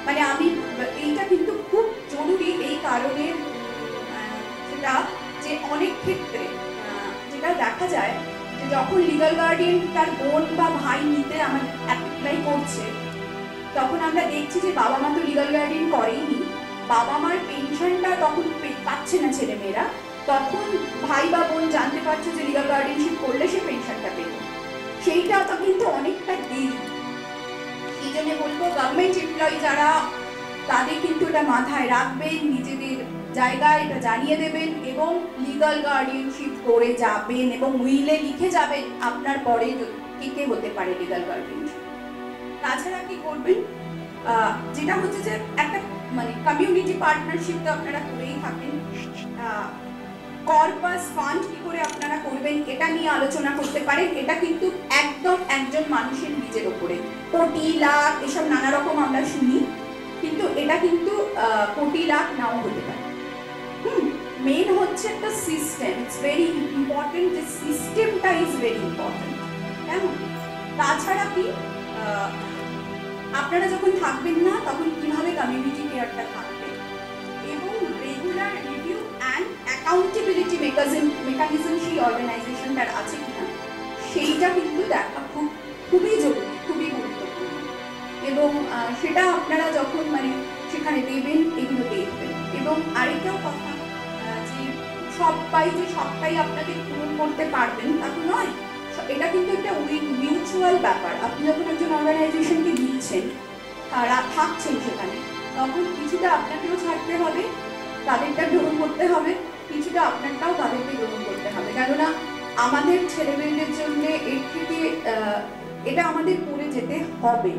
মানে এইটা কিন্তু খুব জরুরি এই কারণে, সেটা যে অনেক ক্ষেত্রে যেটা দেখা যায় যে যখন লিগাল গার্ডিয়ান তার বোন বা ভাই নিতে আমার অ্যাপ্লাই করছে, তখন আমরা দেখছি যে বাবা মা তো লিগাল গার্ডিয়ান করেইনি, বাবা মার পেনশনটা তখন পাচ্ছে না ছেলেমেয়েরা, তখন ভাই বা বোন জানতে পারছে যে লিগাল গার্ডিয়ানশিপ করলে সে পেনশনটা পেবে, সেইটা তো কিন্তু অনেকটা দেরি। এই জন্য বলবো গভর্নমেন্ট এমপ্লয়ি যারা, তাদের কিন্তু এটা মাথায় রাখবেন, নিজেদের জায়গায় এটা জানিয়ে দেবেন এবং লিগাল গার্ডিয়ানশিপ করে যাবেন এবং উইলে লিখে যাবেন আপনার পরে কে হতে পারে লিগাল গার্ডিয়ানশিপ। তাছাড়া কি করবেন, যেটা হচ্ছে যে একটা মানে কমিউনিটি পার্টনারশিপ তো আপনারা করেই থাকেন, কর্পাস ফান্ড কি করে আপনারা করবেন এটা নিয়ে আলোচনা করতে পারেন। এটা কিন্তু একদম একজন মানুষের নিজের ওপরে, কোটি লাখ এসব নানা রকম আমরা শুনি, কিন্তু এটা কিন্তু কোটি লাখ নাও হতে পারে। মেন হচ্ছে একটা সিস্টেম, ইটস ভেরি ইম্পর্টেন্ট, যে সিস্টেমটা ইজ ভেরি ইম্পর্টেন্ট। কেমন, তাছাড়া কি আপনারা যখন থাকবেন না তখন কিভাবে কমিউনিটি কেয়ারটা থাকবে এবং regular review and accountability mechanism সেই অর্গানাইজেশনটার আছে কিনা সেইটা কিন্তু দেখা খুবই জরুরি, খুবই গুরুত্বপূর্ণ। এবং সেটা আপনারা যখন মানে সেখানে দেবেন এগুলো দেখবেন। এবং আরেকটাও কথা, যে সবটাই আপনাকে পূরণ করতে পারবেন তা তো নয়, এটা কিন্তু একটা মিউচুয়াল ব্যাপার। আপনি যখন একজন অর্গানাইজেশনকে দিচ্ছেন, তারা থাকছেন সেখানে, তখন কিছুটা আপনাকেও ছাড়তে হবে, তাদেরটা গ্রহণ করতে হবে, কিছুটা আপনারটাও তাদেরকে গ্রহণ করতে হবে। কেননা আমাদের ছেলেমেয়েদের জন্য এর থেকে এটা আমাদের করে যেতে হবে।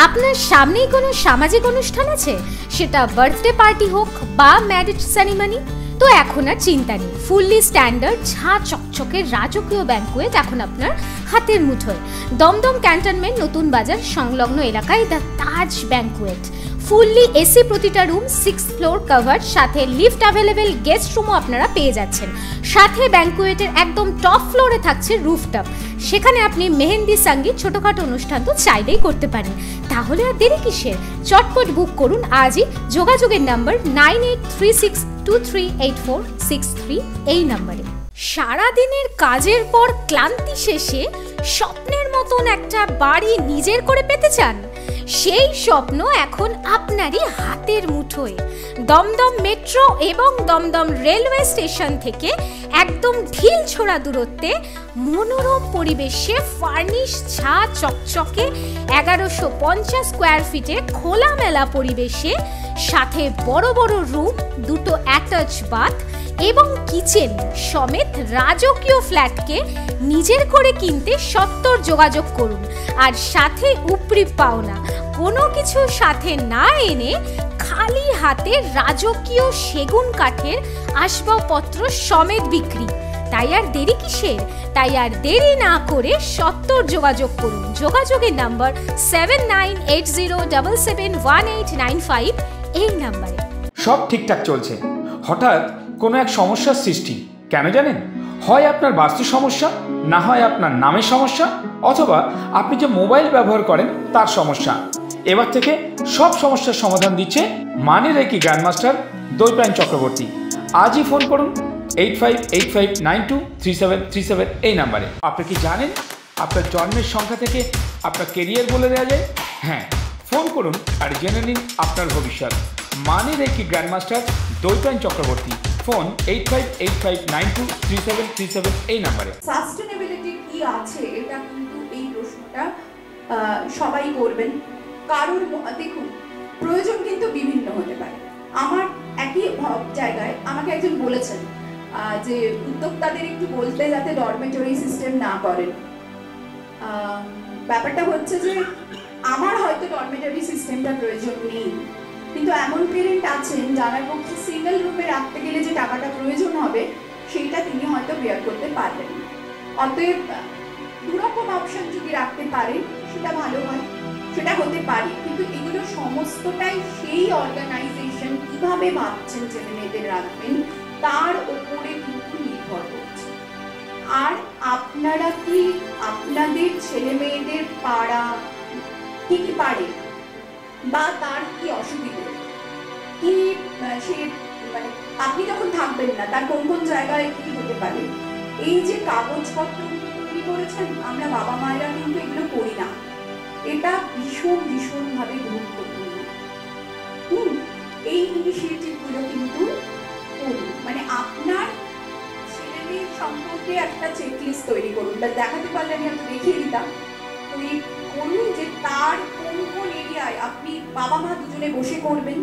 আপনার সামনেই কোনো সামাজিক অনুষ্ঠান আছে, সেটা বার্থডে পার্টি হোক বা ম্যারেজ সেরিমনি, তো এখন আর চিন্তা নেই। ফুললি স্ট্যান্ডার্ড ঝাঁ চকচকে রাজকীয় ব্যাঙ্কুয়েট এখন আপনার হাতের মুঠোয়। দমদম ক্যান্টনমেন্ট নতুন বাজার সংলগ্ন এলাকায় the Taj banquet. Fully AC প্রতিটা রুম, 6th ফ্লোর কভার, সাথে লিফট অ্যাভেলেবেল, গেস্ট রুমও আপনারা পেয়ে যাচ্ছেন। সাথে ব্যাঙ্কুয়েটের একদম টপ ফ্লোরে থাকছে রুফটপ, সেখানে আপনি মেহেন্দি সঙ্গীত ছোটখাটো অনুষ্ঠান তো চাইলেই করতে পারেন। তাহলে আর দেরি কিসের, চটপট বুক করুন আজই। যোগাযোগের নাম্বার 9836238463 এই নাম্বারে। সারাদিনের কাজের পর ক্লান্তি শেষে স্বপ্নের মতন একটা বাড়ি নিজের করে পেতে চান? সেই স্বপ্ন এখন আপনারই হাতের মুঠোয়। দমদম মেট্রো এবং দমদম রেলওয়ে স্টেশন থেকে একদম ঢিল ছোড়া দূরত্বে মনোরম পরিবেশে ফার্নিশ ঝাঁ চকচকে 1150 স্কোয়ার ফিটে খোলামেলা পরিবেশে, সাথে বড় বড় রুম, দুটো অ্যাটাচ বাথ এবং কিচেন সমেত রাজকীয় ফ্ল্যাটকে নিজের করে কিনতে সত্বর যোগাযোগ করুন। আর সাথে উপরি পাওনা কোনো কিছু সাথে না এনে খালি হাতে রাজকীয় সেগুন কাঠের আসবাবপত্র সমেত বিক্রি। তাই আর দেরি কিসের, তাই আর দেরি না করে সত্বর যোগাযোগ করুন। যোগাযোগের নাম্বার 7980771895 এই নাম্বারে। সব ঠিকঠাক চলছে, হঠাৎ কোনো এক সমস্যার সৃষ্টি। কেন জানেন? হয় আপনার বাস্তু সমস্যা, না হয় আপনার নামের সমস্যা, অথবা আপনি যে মোবাইল ব্যবহার করেন তার সমস্যা। এবার থেকে সব সমস্যার সমাধান দিচ্ছে মানি রেকি গ্র্যান্ডমাস্টার দৈপায়ন চক্রবর্তী। আজই ফোন করুন 8585923737 এই নাম্বারে। আপনি কি জানেন আপনার জন্মের সংখ্যা থেকে আপনার কেরিয়ার বলে দেওয়া যায়? হ্যাঁ, ফোন করুন আর জেনে নিন আপনার ভবিষ্যৎ। Money reiki grandmaster Dwaipayan Chakraborty, phone 8585923737 এই নাম্বারে। সাস্টেনেবিলিটি কি আছে এটা কিন্তু এই প্রশ্নটা সবাই করবেন। কারণ দেখুন, প্রয়োজন কিন্তু বিভিন্ন হতে পারে। আমার একই জায়গায় আমাকে একজন বলেছেন যে উদ্যোক্তাদের একটু বলতে যাতে ডরমেটরি সিস্টেম না করেন। ব্যাপারটা হচ্ছে যে আমার হয়তো ডরমেটরি সিস্টেমটা প্রয়োজন নেই, কিন্তু এমন পেরেন্ট আছেন যার পক্ষে সিঙ্গেল রুমে রাখতে গেলে যে টাকাটা প্রয়োজন হবে সেইটা তিনি হয়তো বেয়ার করতে পারবেন। অতএব দুরকম অপশন যদি রাখতে পারেন সেটা ভালো হয়, সেটা হতে পারে। কিন্তু এগুলো সমস্তটাই সেই অর্গানাইজেশন কিভাবে ভাবছেন ছেলে মেয়েদের রাখবেন তার উপরে কিন্তু নির্ভর করছে। আর আপনারা কি আপনাদের ছেলে মেয়েদের পাড়া কি কি পারে বা তার কি অসুবিধে কি, সে মানে আপনি যখন থাকবেন না তার কোন কোন জায়গায় কি হতে পারে, এই যে কাগজপত্র তৈরি করেছেন, আমরা বাবা মায়েরা কিন্তু এগুলো করি না। এটা ভীষণ ভাবে গুরুত্বপূর্ণ। এই ইনিশিয়েটিভগুলো কিন্তু করুন, মানে আপনার ছেলে মেয়ের সম্পর্কে একটা চেকলিস্ট তৈরি করুন। দেখাতে পারলে আমি একটু দেখিয়ে দিতাম। তৈরি করুন যে তার কোন কোন এরিয়ায় আপনি বাবা মা দুজনে বসে করবেন,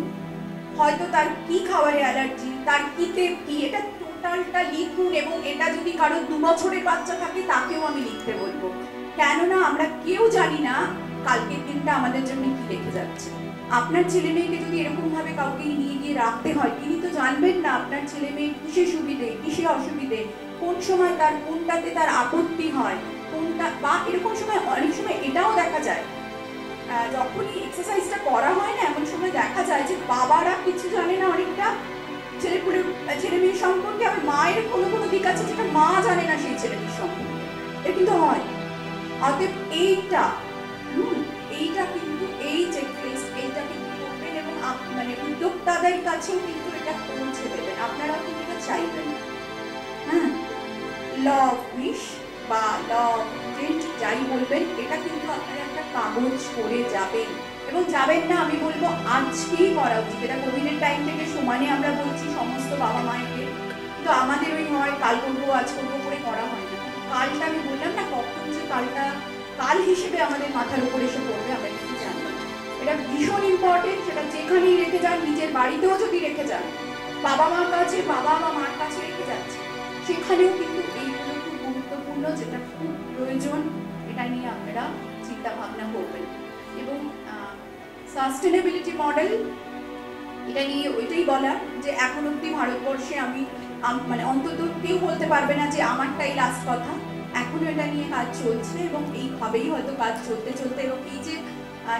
হয়তো তার কি খাবারে অ্যালার্জি, তার কিতে কি, এটা টোটালটা লিখুন। এবং এটা যদি কারো 2 বছরের বাচ্চা থাকে তাকেও আমি লিখতে বলবো, কেননা আমরা কেউ জানি না কালকের দিনটা আমাদের জন্য কি রেখে যাচ্ছে। আপনার ছেলে মেয়েকে যদি এরকম ভাবে কাউকে নিয়ে গিয়ে রাখতে হয়, তিনি তো জানবেন না আপনার ছেলে মেয়ে কিসে সুবিধে কিসে অসুবিধে, কোন সময় তার কোনটাতে তার আপত্তি হয় কোনটা, বা এরকম সময় অনেক সময় এটাও দেখা যায় যখনই এক্সারসাইজটা করা হয় না, এমন সময় দেখা যায় যে বাবারা কিছু জানে না অনেকটা ছেলে মেয়ের সম্পর্কে, আর মায়ের কোনো কোনো দিক আছে যেটা মা জানে না সেই ছেলে মেয়ের সম্পর্কে, এটা কিন্তু হয়। অতএব এইটা কিন্তু এই চেকলিস্ট এইটা কিন্তু করবেন এবং মানে উদ্যোক্তাদের কাছেও কিন্তু এটা পৌঁছে দেবেন, আপনারাও কিন্তু এটা চাইবেন। হ্যাঁ, ল অফ উইশ বা ল অফ ইন্টেন্ট যাই বলবেন, এটা কিন্তু আপনারা একটা কাগজ করে যাবেন। এবং যাবেন না আমি বলবো আজকেই করা উচিত। এটা কোভিডের টাইম থেকে সমানে আমরা বলছি সমস্ত বাবা মায়েদের, কিন্তু আমাদের ওই হয় কাল করবো আজ করবো করে করা হয় না। কালটা আমি বললাম না, কখন যে কালটা কাল হিসেবে আমাদের মাথার উপর এসে পড়বে আমরা কিন্তু জানি না। এটা ভীষণ ইম্পর্টেন্ট। সেটা যেখানেই রেখে যান, নিজের বাড়িতেও যদি রেখে যান, বাবা মার কাছে বাবা বা মার কাছে রেখে যাচ্ছে, সেখানেও কিন্তু এইগুলো খুব গুরুত্বপূর্ণ, যেটা খুব প্রয়োজন। এটা নিয়ে আপনারা চিন্তা ভাবনা করবেন। এবং সাস্টেনেবিলিটি মডেল, এটা নিয়ে ওইটাই বলার যে এখন অব্দি ভারতবর্ষে আমি মানে অন্তত কেউ বলতে পারবে না যে আমারটাই লাস্ট কথা। এখনো এটা নিয়ে কাজ চলছে এবং এইভাবেই হয়তো কাজ চলতে চলতে, এবং এই যে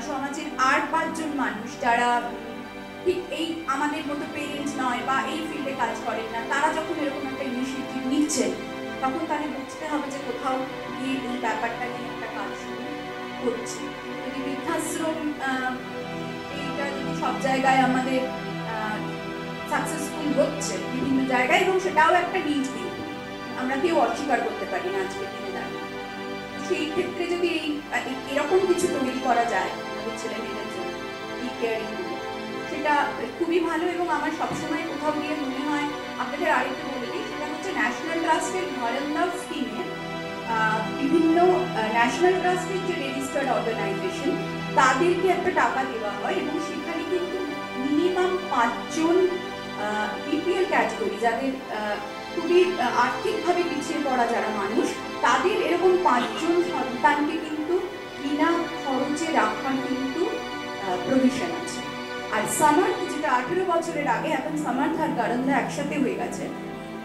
সমাজের আর 5 জন মানুষ যারা ঠিক এই আমাদের মতো পেরেন্টস নয় বা এই ফিল্ডে কাজ করেন না, তারা যখন এরকম একটা ইনিশিয়েটিভ নিচ্ছে, তখন তাদের বুঝতে হবে যে কোথাও গিয়ে এই ব্যাপারটা নিয়ে একটা কাজ শুরু হচ্ছে। যদি বৃদ্ধাশ্রম এইটা যদি সব জায়গায় আমাদের সাকসেসফুল হচ্ছে বিভিন্ন জায়গায়, এবং সেটাও একটা নিড কিন্তু আমরা কেউ অস্বীকার করতে পারি না আজকের দিনে দাঁড়িয়ে। সেই ক্ষেত্রে যদি এরকম কিছু তৈরি করা যায় আমাদের ছেলে মেয়েদের জন্য, এই কেয়ারিংগুলো, সেটা খুবই ভালো। এবং আমার সবসময় কোথাও গিয়ে মনে হয়, আপনাদের আরেকটু বলে দিই, সেটা হচ্ছে ন্যাশনাল ট্রাস্টের ঘরন্দাজ স্কিমে বিভিন্ন ন্যাশনাল ট্রাস্টের যে রেজিস্টার্ড অর্গানাইজেশন, তাদেরকে একটা টাকা দেওয়া হয় এবং সেখানে কিন্তু মিনিমাম 5 জন বিপিএল ক্যাটাগরি, যাদের খুবই আর্থিকভাবে পিছিয়ে পড়া যারা মানুষ, তাদের এরকম 5 জন সন্তানকে কিন্তু বিনা খরচে রাখার কিন্তু প্রভিশন আছে। আর সামার্থ, যেটা 18 বছরের আগে, এখন সামার্থ আর গারন্ধা একসাথে হয়ে গেছে,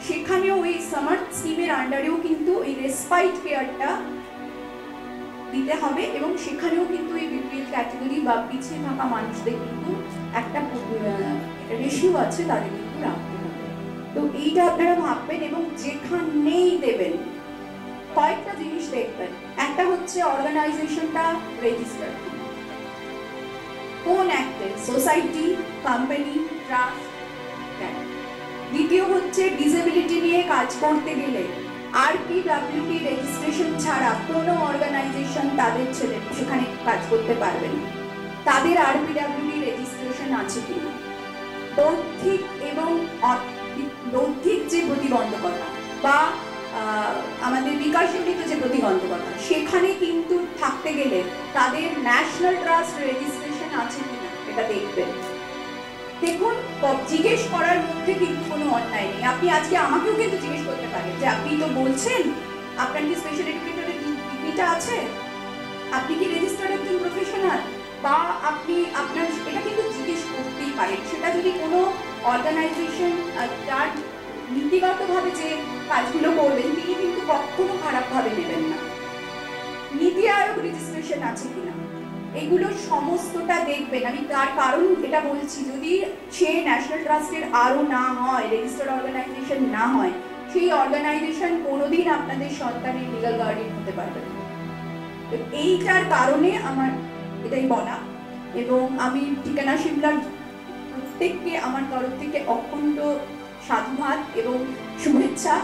সেখানেও ওই সামার্থ স্কিমের আন্ডারেও কিন্তু এই রেসপাইট কেয়ারটা দিতে হবে এবং সেখানেও কিন্তু এই বিপিএল ক্যাটাগরি বা পিছিয়ে থাকা মানুষদের কিন্তু একটা রেশিও আছে, তাদের কিন্তু রাখতে হবে। তো এইটা আপনারা ভাববেন এবং যেখানেই দেবেন কয়েকটা জিনিস দেখবেন। একটা হচ্ছে অর্গানাইজেশনটা রেজিস্টার্ড, কোন অ্যাক্টে? Society, company, trust. দ্বিতীয় হচ্ছে ডিসেবিলিটি নিয়ে কাজ করতে গেলে RPWD রেজিস্ট্রেশন ছাড়া কোনো অর্গানাইজেশন তাদের ছেলে সেখানে কাজ করতে পারবে না। তাদের RPWD রেজিস্ট্রেশন আছে কিনা। বৌদ্ধিক এবং বৌদ্ধিক যে প্রতিবন্ধকতা বা আমাদের বিকাশজনিত যে প্রতিবন্ধকতা, সেখানে কিন্তু থাকতে গেলে তাদের ন্যাশনাল ট্রাস্ট রেজিস্ট্রেশন আছে কিনা এটা দেখবেন। দেখুন, জিজ্ঞেস করার মধ্যে কিন্তু কোনো অন্যায় নেই। আপনি আজকে আমাকেও কিন্তু জিজ্ঞেস করতে পারেন যে আপনি তো বলছেন আপনার কি স্পেশাল এডুকেটরের ডিগ্রিটা আছে, আপনি কি রেজিস্টার্ড একজন প্রফেশনাল, বা আপনি আপনার এটা কিন্তু জিজ্ঞেস করতেই পারেন। সেটা যদি কোনো অর্গানাইজেশন তার নীতিগতভাবে যে কাজগুলো করবেন তিনি কিন্তু কখনো খারাপভাবে নেবেন না। নীতি আয়োগ রেজিস্ট্রেশন আছে কিনা এগুলো সমস্তটা দেখবেন। আমি তার কারণ এটা বলছি, যদি সে ন্যাশনাল ট্রাস্টের আরও না হয়, রেজিস্টার্ড অর্গানাইজেশন না হয়, সেই অর্গানাইজেশন কোনোদিন আপনাদের সন্তানের লিগাল গার্ডিয়ান হতে পারবে না। এইটার কারণে আমার এটাই বলা, এবং আমি ঠিকানা সিমলার প্রত্যেককে আমার তরফ থেকে অখণ্ড সাধুবাদ এবং শুভেচ্ছা,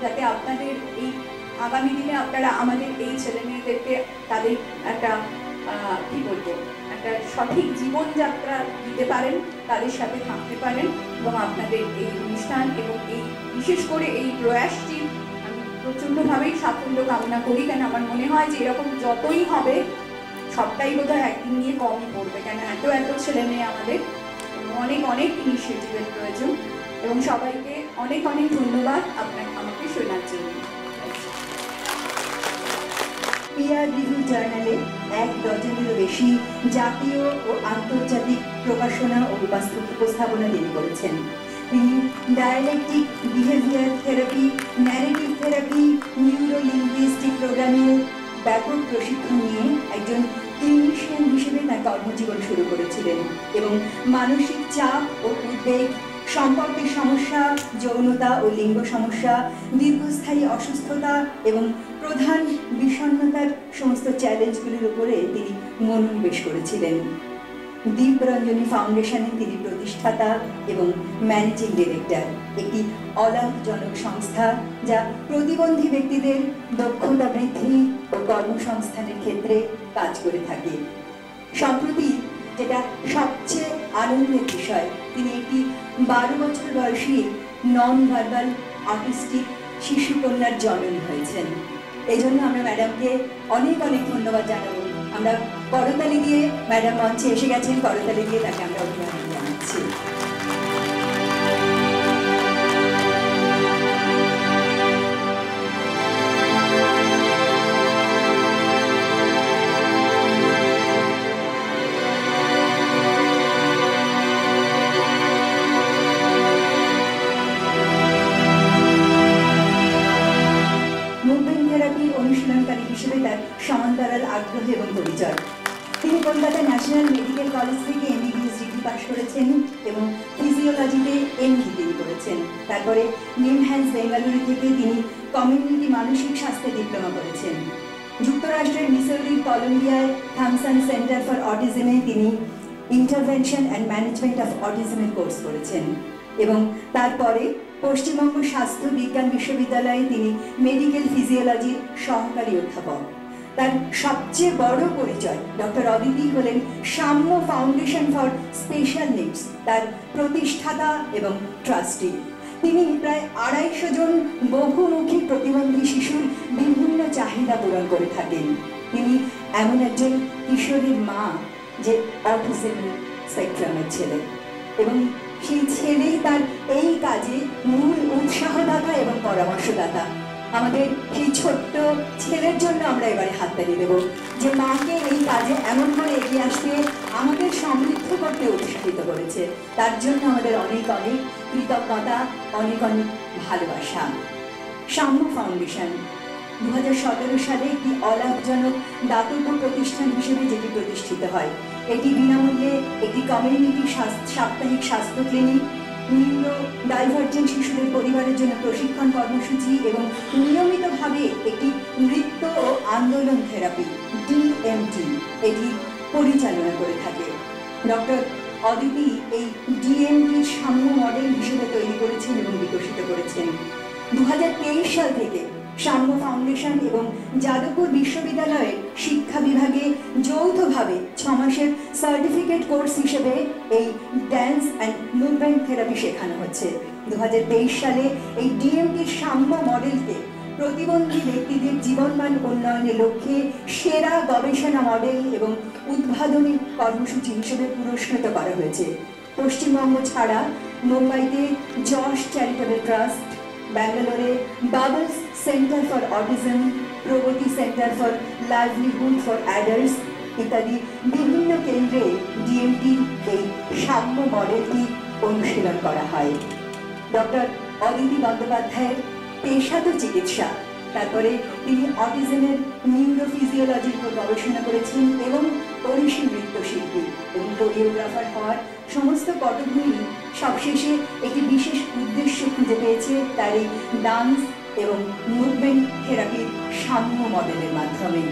যাতে আপনাদের এই আগামী দিনে আপনারা আমাদের এই ছেলে মেয়েদেরকে তাদের একটা কি বলবো একটা সঠিক জীবনযাত্রা দিতে পারেন, তাদের সাথে থাকতে পারেন, এবং আপনাদের এই অনুষ্ঠান এবং এই বিশেষ করে এই প্রয়াসটি আমি প্রচণ্ডভাবেই সাফল্য কামনা করি। কেন আমার মনে হয় যে এরকম যতই হবে সবটাই বোধহয় একদিন নিয়ে কমই পড়বে, কেন এত এত ছেলে মেয়ে আমাদের, অনেক অনেক ইনিশিয়েটিভের প্রয়োজন। এবং সবাইকে অনেক অনেক ধন্যবাদ আমাকে শোনার জন্য। পিয়ার রিভিউ জার্নালে 1 ডজনেরও বেশি জাতীয় ও আন্তর্জাতিক প্রকাশনা ও উপস্থাপনা তিনি করেছেন। তিনি dialectic behaviour therapy, narrative therapy, neuro linguistic programming ব্যাপক প্রশিক্ষণ নিয়ে একজন ক্লিনিশিয়ান হিসেবে তার কর্মজীবন শুরু করেছিলেন, এবং মানসিক চাপ ও উদ্বেগ, সম্পর্কের সমস্যা, যৌনতা ও লিঙ্গ সমস্যা, দীর্ঘস্থায়ী অসুস্থতা এবং প্রধান বিষণ্ণতার সমস্ত চ্যালেঞ্জগুলির উপরে তিনি মনোনিবেশ করেছিলেন। দীপরঞ্জনী ফাউন্ডেশনের তিনি প্রতিষ্ঠাতা এবং ম্যানেজিং ডিরেক্টর, একটি অলাভজনক সংস্থা যা প্রতিবন্ধী ব্যক্তিদের দক্ষতা বৃদ্ধি ও কর্মসংস্থানের ক্ষেত্রে কাজ করে থাকে। সম্প্রতি যেটা সবচেয়ে আনন্দের বিষয়, তিনি একটি 12 বছর বয়সী নন ভার্বাল অটিস্টিক শিশু কন্যার জননী হয়েছেন। এই জন্য আমরা ম্যাডামকে অনেক অনেক ধন্যবাদ জানাবো। আমরা করতালি দিয়ে, ম্যাডাম মঞ্চে এসে গেছেন, করতালি দিয়ে তাকে আমরা অভিনন্দন জানাচ্ছি। অনুশীলনকারী হিসেবে তার সমান্তরাল আগ্রহ এবং পরিচয়। তিনি কলকাতা ন্যাশনাল মেডিকেল কলেজ থেকে MBBS ডিগ্রি পাশ করেছেন এবং ফিজিওলজিতে MD তিনি করেছেন। তারপরে নিমহ্যান্স বেঙ্গালুরু থেকে তিনি কমিউনিটি মানসিক স্বাস্থ্যে ডিপ্লোমা করেছেন। যুক্তরাষ্ট্রের মিসৌরির কলম্বিয়ায় থমসন সেন্টার ফর অটিজমে তিনি ইন্টারভেনশন অ্যান্ড ম্যানেজমেন্ট অফ অটিজমের কোর্স করেছেন, এবং তারপরে পশ্চিমবঙ্গ স্বাস্থ্য বিজ্ঞান বিশ্ববিদ্যালয়ে তিনি মেডিকেল ফিজিওলজির সহকারী অধ্যাপক। তার সবচেয়ে বড় পরিচয়, ডক্টর অদিতি হলেন সাম্য ফাউন্ডেশন ফর স্পেশাল নিডস তার প্রতিষ্ঠাতা এবং ট্রাস্টি। তিনি প্রায় 250 জন বহুমুখী প্রতিবন্ধী শিশুর বিভিন্ন চাহিদা পূরণ করে থাকেন। তিনি এমন একজন কিশোরীর মা যে অটিজম স্পেকট্রামের ছেলে, এবং সেই ছেলেই তার এই কাজে মূল উৎসাহদাতা এবং পরামর্শদাতা। আমাদের সেই ছোট্ট ছেলের জন্য আমরা এবারে হাততালি দেব, যে মাকে এই কাজে এমন করে এগিয়ে আসতে আমাদের সমৃদ্ধ করতে উৎসাহিত করেছে। তার জন্য আমাদের অনেক অনেক কৃতজ্ঞতা, অনেক অনেক ভালোবাসা। সাম্য ফাউন্ডেশন 2017 সালে একটি অলাভজনক দাতব্য প্রতিষ্ঠান হিসেবে যেটি প্রতিষ্ঠিত হয়। এটি বিনামূল্যে একটি কমিউনিটি সাপ্তাহিক স্বাস্থ্য ক্লিনিক, নিউরো ডাইভার্জেন্ট শিশুদের পরিবারের জন্য প্রশিক্ষণ কর্মসূচি এবং নিয়মিতভাবে একটি নৃত্য ও আন্দোলন থেরাপি DMT এটি পরিচালনা করে থাকে। ডক্টর অদিতি এই ডিএমটির সাম্য মডেল হিসেবে তৈরি করেছেন এবং বিকশিত করেছেন। 2023 সাল থেকে সাম্য ফাউন্ডেশন এবং যাদবপুর বিশ্ববিদ্যালয়ের শিক্ষা বিভাগে যৌথভাবে 6 মাসের সার্টিফিকেট কোর্স হিসেবে এই ড্যান্স অ্যান্ড মুভমেন্ট থেরাপি শেখানো হচ্ছে। 2023 সালে এই ডিএমটির সাম্য মডেলকে প্রতিবন্ধী ব্যক্তিদের জীবনমান উন্নয়নের লক্ষ্যে সেরা গবেষণা মডেল এবং উদ্ভাবনী কর্মসূচি হিসেবে পুরস্কৃত করা হয়েছে। পশ্চিমবঙ্গ ছাড়া মুম্বাইতে যশ চ্যারিটেবল ট্রাস্ট, ব্যাঙ্গালোরে bubbles centre for autism, Pragati centre for livelihood for adults ইত্যাদি বিভিন্ন কেন্দ্রে ডিএমটির এই সাম্য মডেলটি অনুশীলন করা হয়। ডক্টর অদিতি বন্দ্যোপাধ্যায়ের পেশা তো চিকিৎসা, তারপরে তিনি অটিজমের নিউরোফিজিওলজির উপর গবেষণা করেছেন এবং ওড়িশি নৃত্যশিল্পী এবং কোরিওগ্রাফার হওয়ার সমস্ত পটভূমি সবশেষে একটি বিশেষ উদ্দেশ্য খুঁজে পেয়েছে তার এই ডান্স এবং মুভমেন্ট থেরাপির সাম্য মডেলের মাধ্যমে।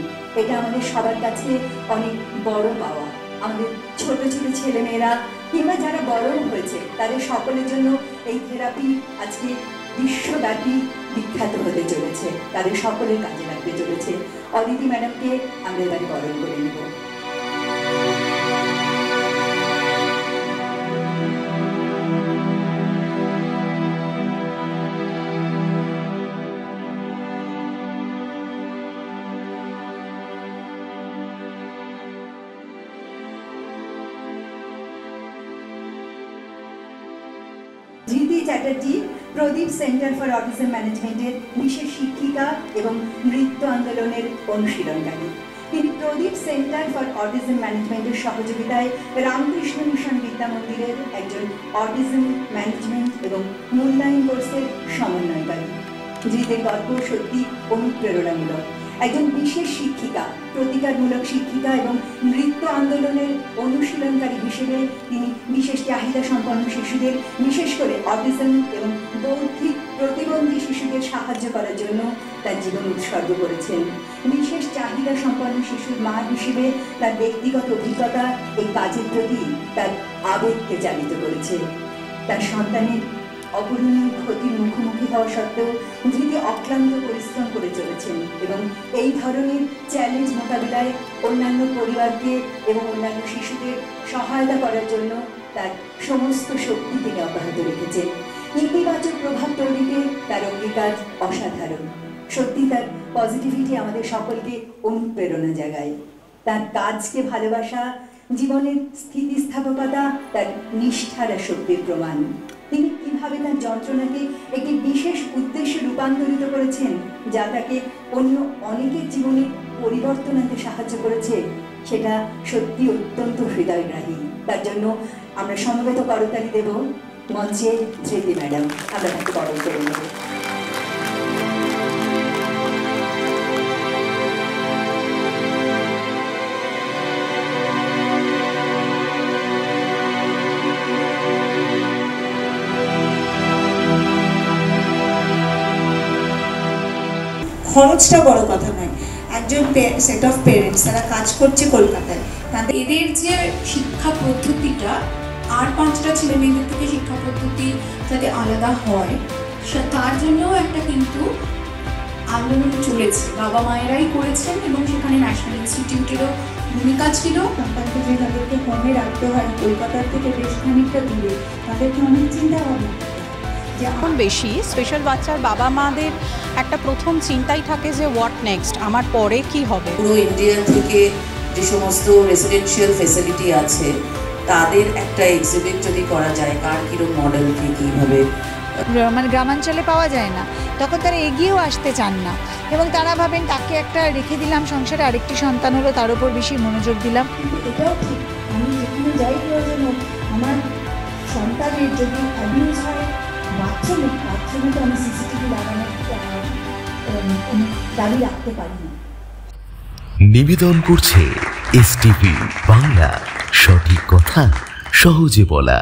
এটা আমাদের সবার কাছে অনেক বড় পাওয়া। আমাদের ছোট ছোট ছেলেমেয়েরা কিংবা যারা বড় হয়েছে তাদের সকলের জন্য এই থেরাপি আজকে বিশ্বব্যাপী বিখ্যাত হতে চলেছে, তাদের সকলের কাজে লাগতে চলেছে। অদিতি ম্যাডামকে আমরা এবারে বরণ করে নেব। ধৃতি চ্যাটার্জি প্রদীপ সেন্টার ফর অটিজম ম্যানেজমেন্টের বিশেষ শিক্ষিকা এবং নৃত্য আন্দোলনের অনুশীলনকারী। তিনি প্রদীপ সেন্টার ফর অটিজম ম্যানেজমেন্টের সহযোগিতায় রামকৃষ্ণ মিশন বিদ্যা মন্দিরের একজন অটিজম ম্যানেজমেন্ট এবং মূল্যায়ন কোর্সের সমন্বয়কারী। ধৃতের গল্প সত্যি অনুপ্রেরণামূলক। একজন বিশেষ শিক্ষিকা, প্রতিকারমূলক শিক্ষিকা এবং নৃত্য আন্দোলনের অনুশীলনকারী হিসেবে তিনি বিশেষ চাহিদা সম্পন্ন শিশুদের, বিশেষ করে অটিজম এবং বৌদ্ধিক প্রতিবন্ধী শিশুদের সাহায্য করার জন্য তার জীবন উৎসর্গ করেছেন। বিশেষ চাহিদা সম্পন্ন শিশুর মা হিসেবে তার ব্যক্তিগত অভিজ্ঞতা এই কাজের প্রতি তার আবেগকে চালিত করেছে। তার সন্তানের অপূরণীয় ক্ষতির মুখোমুখি হওয়া সত্ত্বেও ধৃতি অক্লান্ত পরিশ্রম করে চলেছেন এবং এই ধরনের চ্যালেঞ্জ মোকাবিলায় অন্যান্য পরিবারকে এবং অন্যান্য শিশুদের সহায়তা করার জন্য তার সমস্ত শক্তি তিনি অব্যাহত রেখেছেন। ইতিবাচক প্রভাব তৈরিতে তার অঙ্গীকার অসাধারণ। সত্যি তার পজিটিভিটি আমাদের সকলকে অনুপ্রেরণা জাগায়। তার কাজকে ভালোবাসা, জীবনের স্থিতিস্থাপকতা তার নিষ্ঠার আর শক্তির প্রমাণ। তিনি কিভাবে তার যন্ত্রণাকে একটি বিশেষ উদ্দেশ্যে রূপান্তরিত করেছেন যা তাকে অন্য অনেকের জীবনে পরিবর্তন আনতে সাহায্য করেছে, সেটা সত্যি অত্যন্ত হৃদয়গ্রাহী। তার জন্য আমরা সমবেত করতালি দেব। মঞ্চে ধৃতি ম্যাডাম, আমরা তাকে বরণ করে নেব। খরচটা বড় কথা নয়। একজন সেট অফ পেরেন্টস তারা কাজ করছে কলকাতায়, তাদের এদের যে শিক্ষা পদ্ধতিটা আর 5টা ছেলে মেয়েদের থেকে শিক্ষা পদ্ধতি যাতে আলাদা হয় তার জন্য একটা কিন্তু আন্দোলন চলেছে, বাবা মায়েরাই করেছেন এবং সেখানে ন্যাশনাল ইনস্টিটিউটেরও ভূমিকা ছিল। সন্তানকে যে তাদেরকে হোমে রাখতে হয় কলকাতার থেকে বেশ খানিকটা দূরে, তাদেরকে অনেক চিন্তা ভাবনা এখন বেশি স্পেশাল বাচ্চার বাবা মাদের একটা প্রথম চিন্তাই থাকে যে হোয়াট নেক্সট, আমার পরে কি হবে। পুরো ইন্ডিয়া থেকে যে সমস্ত রেসিডেন্সিয়াল ফেসিলিটি আছে তাদের একটা এক্সিবিট যদি করা যায়, কার কিরকম মডেল কীভাবে মানে গ্রামাঞ্চলে পাওয়া যায় না, তখন তারা এগিয়েও আসতে চান না এবং তারা ভাবেন তাকে একটা রেখে দিলাম সংসারে, আরেকটি সন্তান হলো তার উপর বেশি মনোযোগ দিলাম। এটাও ঠিক, আমি যেখানে যাই প্রয়োজন হোক আমার সন্তানের যদি অ্যাবিউজ হয় বাথরুমে তো আমি সিসিটিভি লাগানো দাবি রাখতে পারি না। নিবেদন করছে এসটিভি বাংলা, সঠিক কথা সহজে বলা।